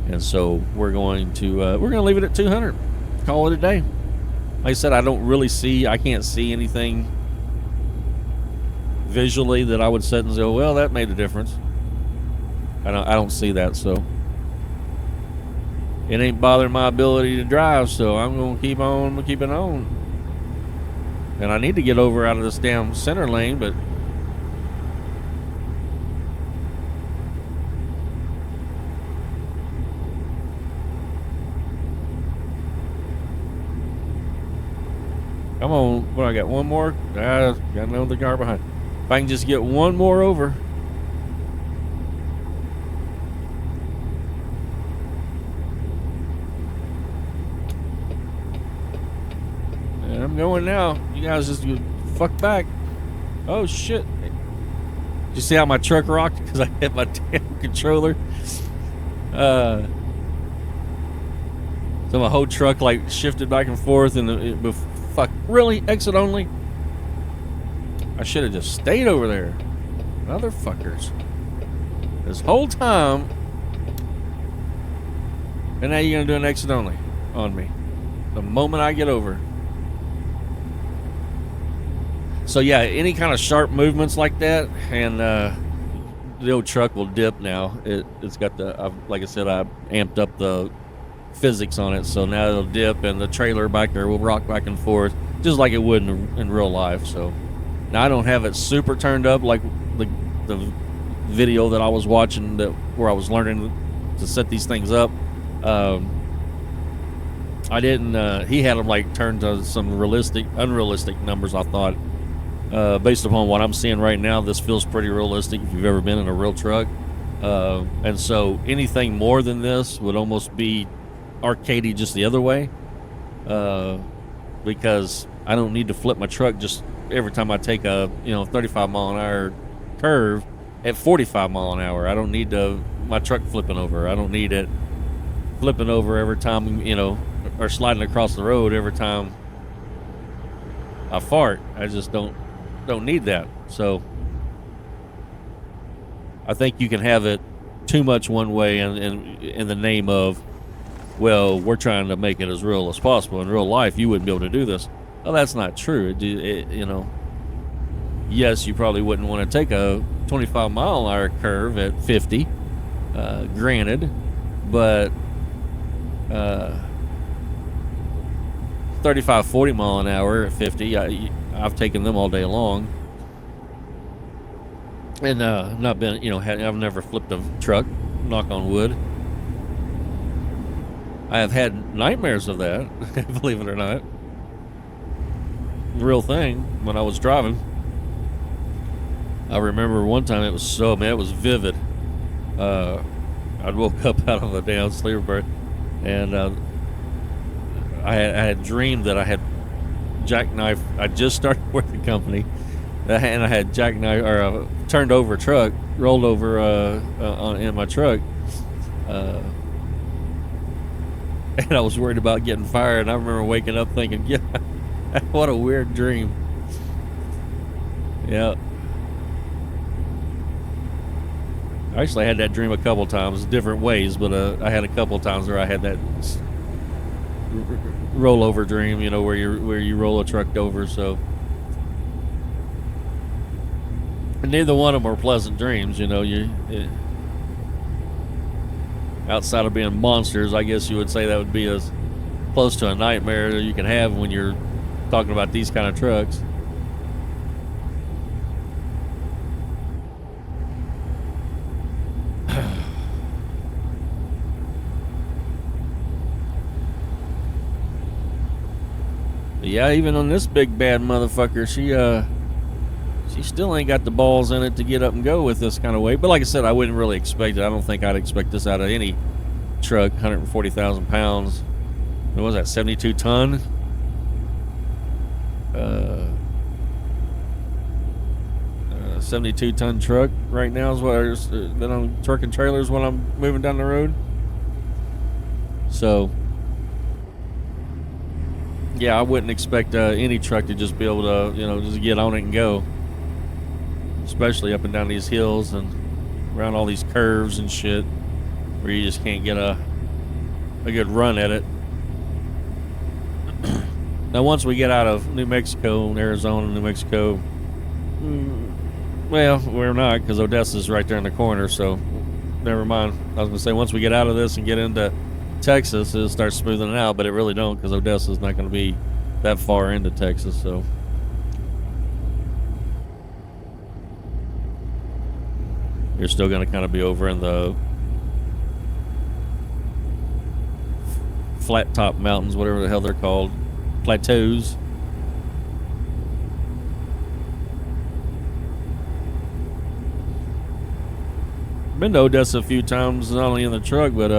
And so we're going to leave it at 200. Call it a day. Like I said, I can't see anything visually that I would sit and say, well, that made a difference. I don't see that, so it ain't bothering my ability to drive, so I'm going to keep on keeping on. And I need to get over out of this damn center lane, but come on, what, I got one more? Got another car behind. If I can just get one more over. And I'm going now. You guys just fuck back. Oh, shit. Did you see how my truck rocked? Because I hit my damn controller. So my whole truck like shifted back and forth, and fuck, really? Exit only? I should have just stayed over there. Motherfuckers. This whole time. And now you're going to do an exit only on me. The moment I get over. So yeah, any kind of sharp movements like that, and the old truck will dip now. It's got like I said, I amped up the physics on it, so now it'll dip, and the trailer back there will rock back and forth just like it would in real life. So now I don't have it super turned up like the video that I was watching where I was learning to set these things up. I didn't. He had them like turned to some unrealistic numbers. I thought, based upon what I'm seeing right now, this feels pretty realistic if you've ever been in a real truck. And so anything more than this would almost be arcadey just the other way, because I don't need to flip my truck just every time I take a 35 mile an hour curve at 45 mile an hour. I don't need my truck flipping over. I don't need it flipping over every time, or sliding across the road every time I fart. I just don't need that. So I think you can have it too much one way in the name of well, we're trying to make it as real as possible. In real life, you wouldn't be able to do this. Well, that's not true. You know, yes, you probably wouldn't want to take a 25-mile-an-hour curve at 50, granted, but 35, 40 mile an hour at 50, I've taken them all day long. And not been, you know, I've never flipped a truck, knock on wood. I have had nightmares of that, believe it or not. Real thing, when I was driving. I remember one time it was vivid. I'd woke up out of a damn sleeper berth, and I had dreamed that I had jackknife. I just started with the company, and I had jackknife or turned over a truck, rolled over in my truck. And I was worried about getting fired. And I remember waking up thinking, yeah, what a weird dream. Yeah. I actually had that dream a couple times, different ways, but I had a couple times where I had that rollover dream, you know, where you roll a truck over. So, and neither one of them were pleasant dreams, you know. Outside of being monsters, I guess you would say that would be as close to a nightmare you can have when you're talking about these kind of trucks. Yeah, even on this big bad motherfucker, she still ain't got the balls in it to get up and go with this kind of weight. But like I said, I wouldn't really expect it. I don't think I'd expect this out of any truck. 140,000 pounds. What was that? 72 ton. 72 ton truck right now is what then I'm trucking trailers when I'm moving down the road. So yeah, I wouldn't expect any truck to just be able to, you know, just get on it and go. Especially up and down these hills and around all these curves and shit, where you just can't get a good run at it. Now, once we get out of New Mexico and Arizona, New Mexico, well, we're not, because Odessa's right there in the corner. So, never mind. I was gonna say, once we get out of this and get into Texas, it'll start smoothing it out, but it really don't, because Odessa's not going to be that far into Texas. So you're still going to kind of be over in the flat top mountains, whatever the hell they're called, plateaus. Been to Odessa a few times, not only in the truck, but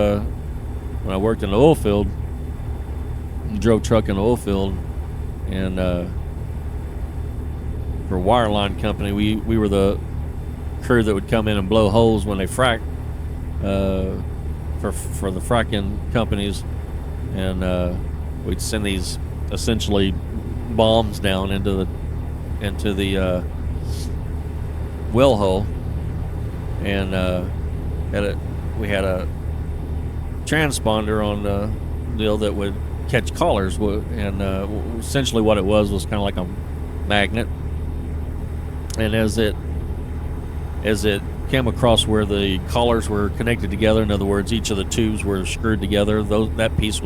when I worked in the oil field, drove truck in the oil field, and for a wireline company, we were the crew that would come in and blow holes when they frack, for the fracking companies, and we'd send these essentially bombs down into the well hole, and we had a transponder on the deal that would catch collars, and essentially what it was kind of like a magnet, and as it came across where the collars were connected together, in other words, each of the tubes were screwed together, that piece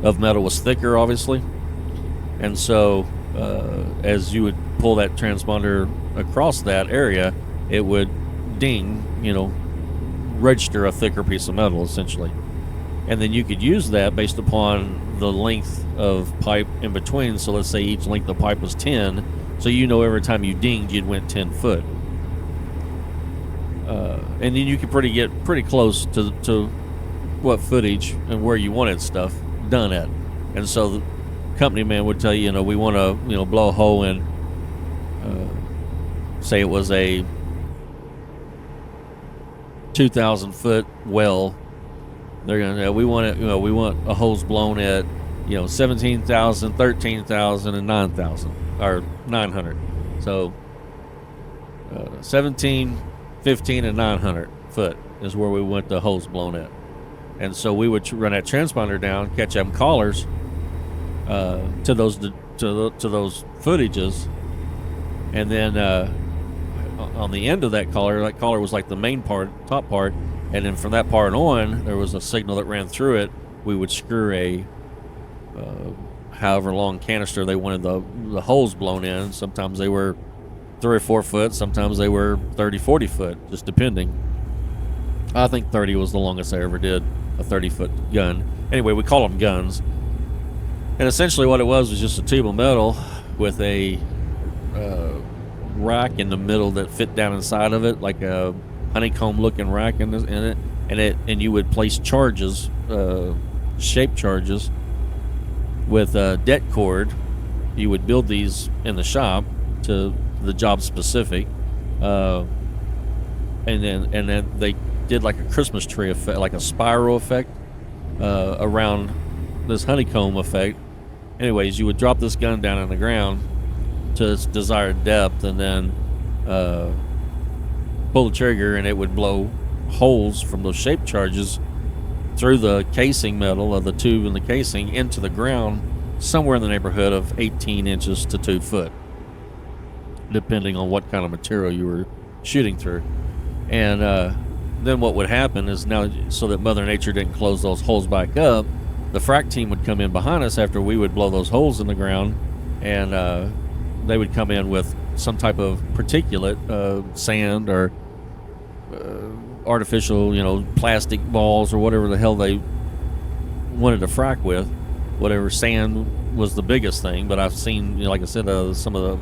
of metal was thicker, obviously, and so as you would pull that transponder across that area, it would ding, you know, register a thicker piece of metal, essentially. And then you could use that based upon the length of pipe in between. So let's say each length of pipe was 10, so you know every time you dinged, you'd went 10 foot. And then you could get pretty close to what footage and where you wanted stuff done at. And so the company man would tell you, you know, we want to, you know, blow a hole in, say it was a 2,000 foot well. They're gonna, we want it, you know, we want a hose blown at, you know, 17,000, 13,000, and 9,000 or 900. So 17, 15, and 900 foot is where we want the hose blown at. And so we would run that transponder down, catch them callers to those footages, and then on the end of that collar was like the main part, top part, and then from that part on, there was a signal that ran through it. We would screw a however long canister they wanted the holes blown in. Sometimes they were 3 or 4 foot, sometimes they were 30, 40 foot, just depending. I think 30 was the longest I ever did a 30-foot gun. Anyway, we call them guns. And essentially what it was just a tube of metal with a rack in the middle that fit down inside of it, like a honeycomb-looking rack in it, and you would place charges, shape charges, with a det cord. You would build these in the shop to the job specific, and then they did like a Christmas tree effect, like a spiral effect around this honeycomb effect. Anyways, you would drop this gun down on the ground to its desired depth, and then pull the trigger, and it would blow holes from those shape charges through the casing metal of the tube and the casing into the ground, somewhere in the neighborhood of 18 inches to 2 foot, depending on what kind of material you were shooting through. And then what would happen is, now, so that Mother Nature didn't close those holes back up, the frac team would come in behind us after we would blow those holes in the ground, and they would come in with some type of particulate, sand or artificial, plastic balls or whatever the hell they wanted to frac with. Whatever, sand was the biggest thing, but I've seen, like I said, some of the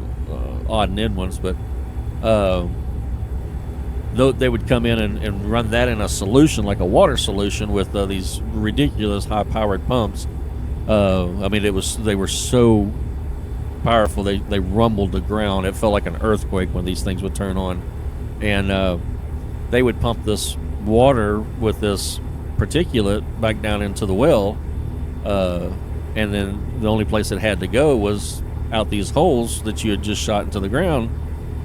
odd and end ones, but they would come in and run that in a solution, like a water solution, with these ridiculous high-powered pumps. I mean, they were so powerful, they rumbled the ground. It felt like an earthquake when these things would turn on. And they would pump this water with this particulate back down into the well, and then the only place it had to go was out these holes that you had just shot into the ground.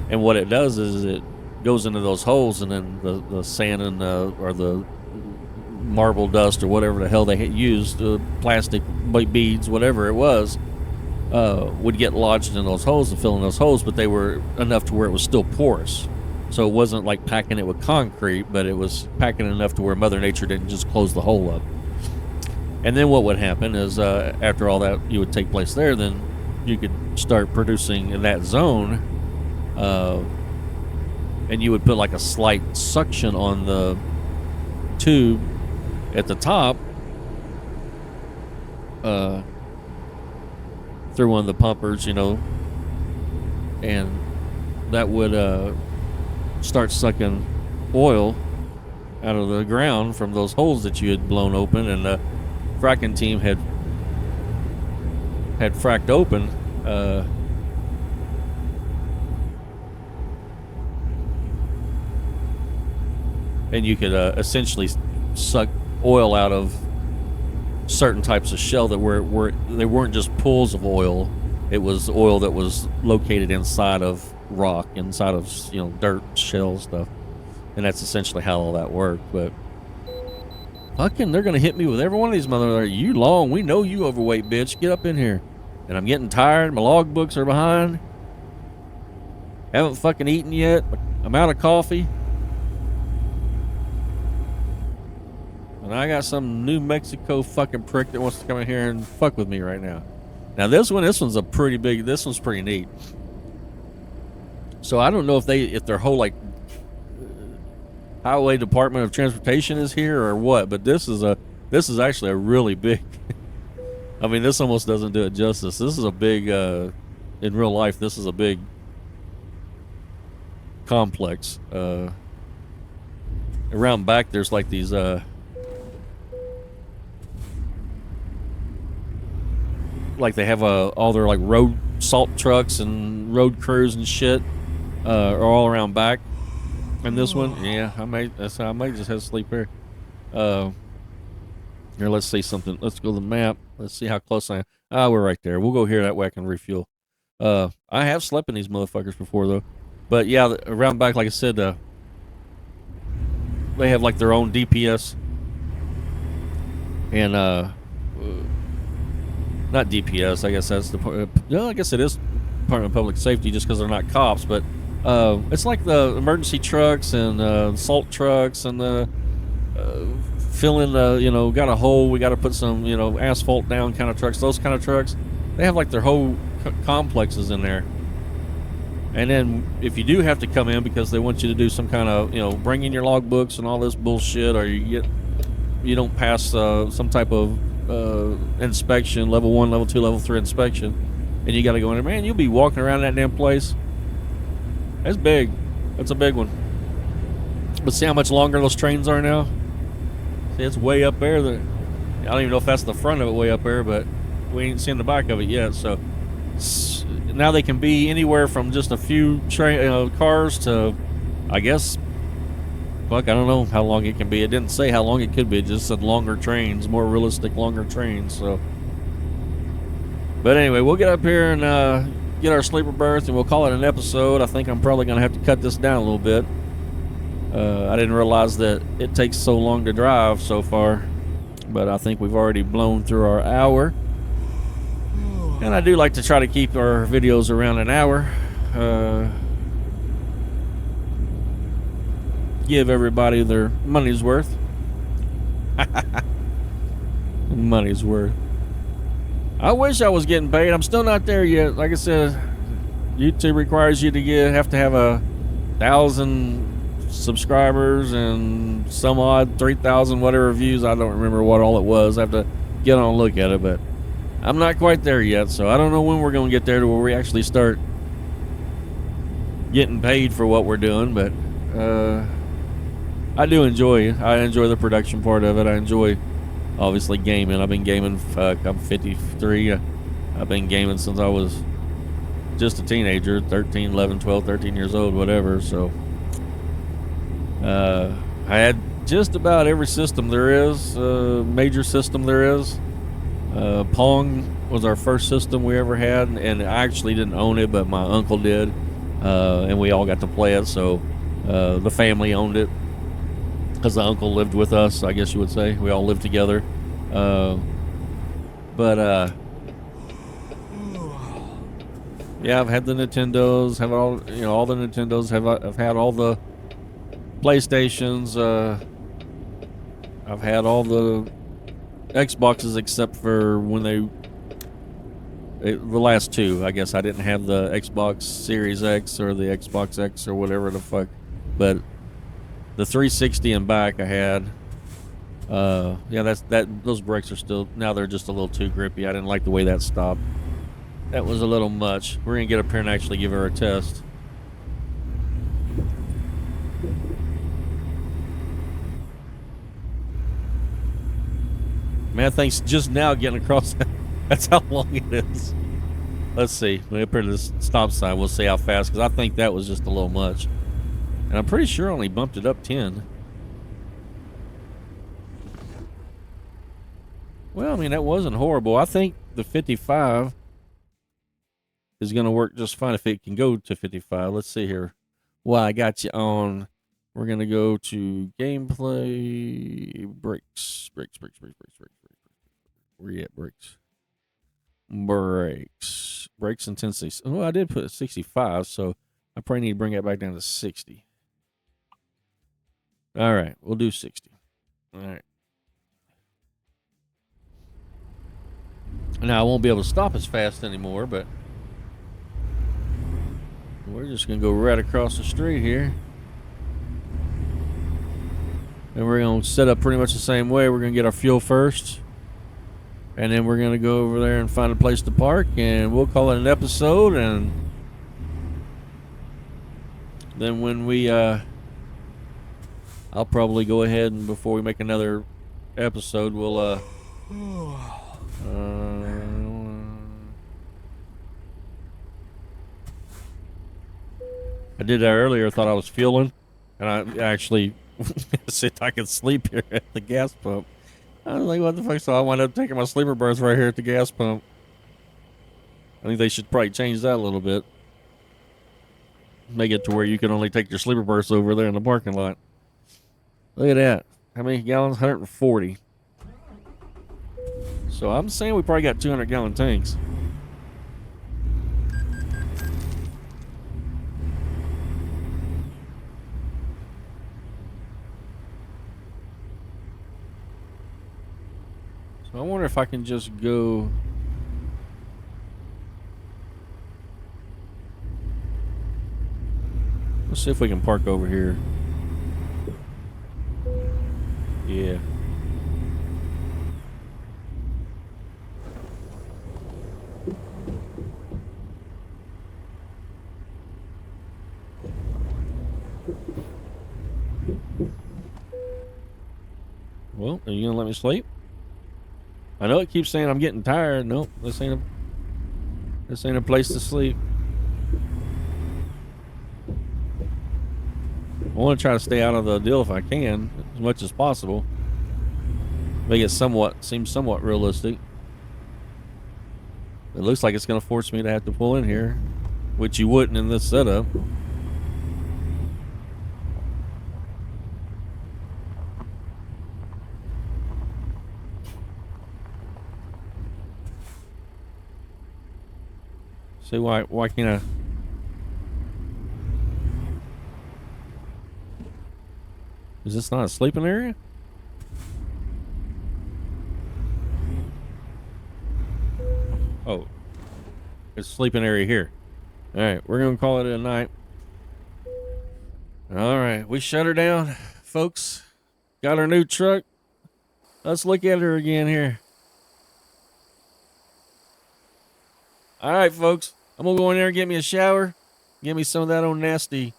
And what it does is it goes into those holes, and then the sand and or the marble dust or whatever the hell they had used, plastic beads, whatever it was, would get lodged in those holes and fill in those holes, but they were enough to where it was still porous. So it wasn't like packing it with concrete, but it was packing enough to where Mother Nature didn't just close the hole up. And then what would happen is, after all that you would take place there, then you could start producing in that zone, and you would put like a slight suction on the tube at the top, through one of the pumpers, and that would start sucking oil out of the ground from those holes that you had blown open, and the fracking team had fracked open, and you could essentially suck oil out of certain types of shell that they weren't just pools of oil. It was oil that was located inside of rock, inside of dirt, shell stuff, and that's essentially how all that worked. But fucking, they're gonna hit me with every one of these motherfuckers. You long, we know you overweight, bitch. Get up in here. And I'm getting tired. My log books are behind. Haven't fucking eaten yet. I'm out of coffee. And I got some New Mexico fucking prick that wants to come in here and fuck with me right now. Now this one's a pretty big, this one's pretty neat. So I don't know if their whole like highway department of transportation is here or what, but this is actually a really big, I mean, this almost doesn't do it justice. This is a big, in real life, this is a big complex. Around back there's like these like they have all their like road salt trucks and road crews and shit are all around back. And this one, yeah, I might just have to sleep here. Here, let's see something. Let's go to the map. Let's see how close I am. We're right there. We'll go here, that way I can refuel. I have slept in these motherfuckers before though. But yeah, around back, like I said, they have like their own DPS And not DPS. I guess that's the. No, I guess it is Department of Public Safety, just because they're not cops. But it's like the emergency trucks and salt trucks and the filling the got a hole. We got to put some asphalt down kind of trucks. Those kind of trucks. They have like their whole complexes in there. And then if you do have to come in because they want you to do some kind of bring in your logbooks and all this bullshit, or you don't pass some type of inspection, level 1, level 2, level 3 inspection, and you got to go in there, man, you'll be walking around that damn place. That's big. That's a big one. But see how much longer those trains are now? See, it's way up there. I don't even know if that's the front of it way up there, but we ain't seen the back of it yet. So now they can be anywhere from just a few cars to, I guess, fuck, I don't know how long it can be. It didn't say how long it could be. It just said longer trains, more realistic, longer trains. So, but anyway, we'll get up here and get our sleeper berth, and we'll call it an episode. I think I'm probably going to have to cut this down a little bit. I didn't realize that it takes so long to drive so far, but I think we've already blown through our hour. And I do like to try to keep our videos around an hour. Give everybody their money's worth. Money's worth. I wish I was getting paid. I'm still not there yet. Like I said, YouTube requires you to have 1,000 subscribers and some odd 3,000 whatever views. I don't remember what all it was. I have to get on and look at it, but I'm not quite there yet, so I don't know when we're going to get there to where we actually start getting paid for what we're doing, but I do enjoy it. I enjoy the production part of it. I enjoy, obviously, gaming. I've been gaming, I'm 53. I've been gaming since I was just a teenager, 13, 11, 12, 13 years old, whatever, so I had just about every system there is, major system there is. Pong was our first system we ever had, and I actually didn't own it, but my uncle did, and we all got to play it, so the family owned it, because the uncle lived with us, I guess you would say. We all lived together. Yeah, I've had the Nintendos, have all the Nintendos, I've had all the PlayStations, I've had all the Xboxes except for when the last two. I guess I didn't have the Xbox Series X or the Xbox X or whatever the fuck, but the 360 and back I had. Yeah, those brakes are still, now they're just a little too grippy. I didn't like the way that stopped. That was a little much. We're gonna get up here and actually give her a test. Man, thanks just now getting across that. That's how long it is. Let's see. When we up here to this stop sign, we'll see how fast, because I think that was just a little much. And I'm pretty sure I only bumped it up 10. Well, I mean, that wasn't horrible. I think the 55 is going to work just fine if it can go to 55. Let's see here. Well, I got you on. We're going to go to gameplay. Brakes. Where you at, brakes? Brakes intensity. Oh, I did put 65, so I probably need to bring that back down to 60. All right, we'll do 60. All right. Now, I won't be able to stop as fast anymore, but we're just going to go right across the street here. And we're going to set up pretty much the same way. We're going to get our fuel first. And then we're going to go over there and find a place to park. And we'll call it an episode. And then when we... I'll probably go ahead and before we make another episode, we'll... I did that earlier. Thought I was fueling. And I actually... said I could sleep here at the gas pump. I was like, what the fuck? So I wound up taking my sleeper berth right here at the gas pump. I think they should probably change that a little bit. Make it to where you can only take your sleeper berths over there in the parking lot. Look at that. How many gallons? 140. So I'm saying we probably got 200-gallon tanks. So I wonder if I can just go... Let's see if we can park over here. Yeah. Well, are you gonna let me sleep? I know it keeps saying I'm getting tired. Nope, this ain't a place to sleep. I want to try to stay out of the deal if I can, as much as possible. Make it seem somewhat realistic. It looks like it's going to force me to have to pull in here, which you wouldn't in this setup. See, why can't I? Is this not a sleeping area? Oh, it's a sleeping area here. All right, we're going to call it a night. All right, we shut her down, folks. Got our new truck. Let's look at her again here. All right, folks. I'm going to go in there and get me a shower. Get me some of that old nasty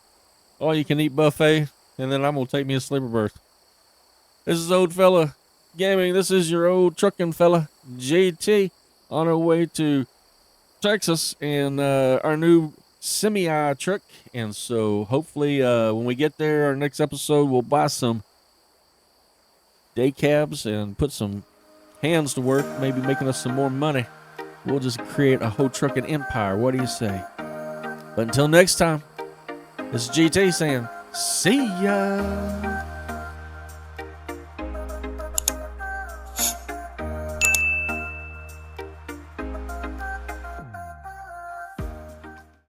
all-you-can-eat buffet. And then I'm going to take me a sleeper berth. This is Old Fella Gaming. This is your old trucking fella, JT, on our way to Texas and our new semi truck. And so hopefully when we get there, our next episode, we'll buy some day cabs and put some hands to work, maybe making us some more money. We'll just create a whole trucking empire. What do you say? But until next time, this is GT saying, see ya.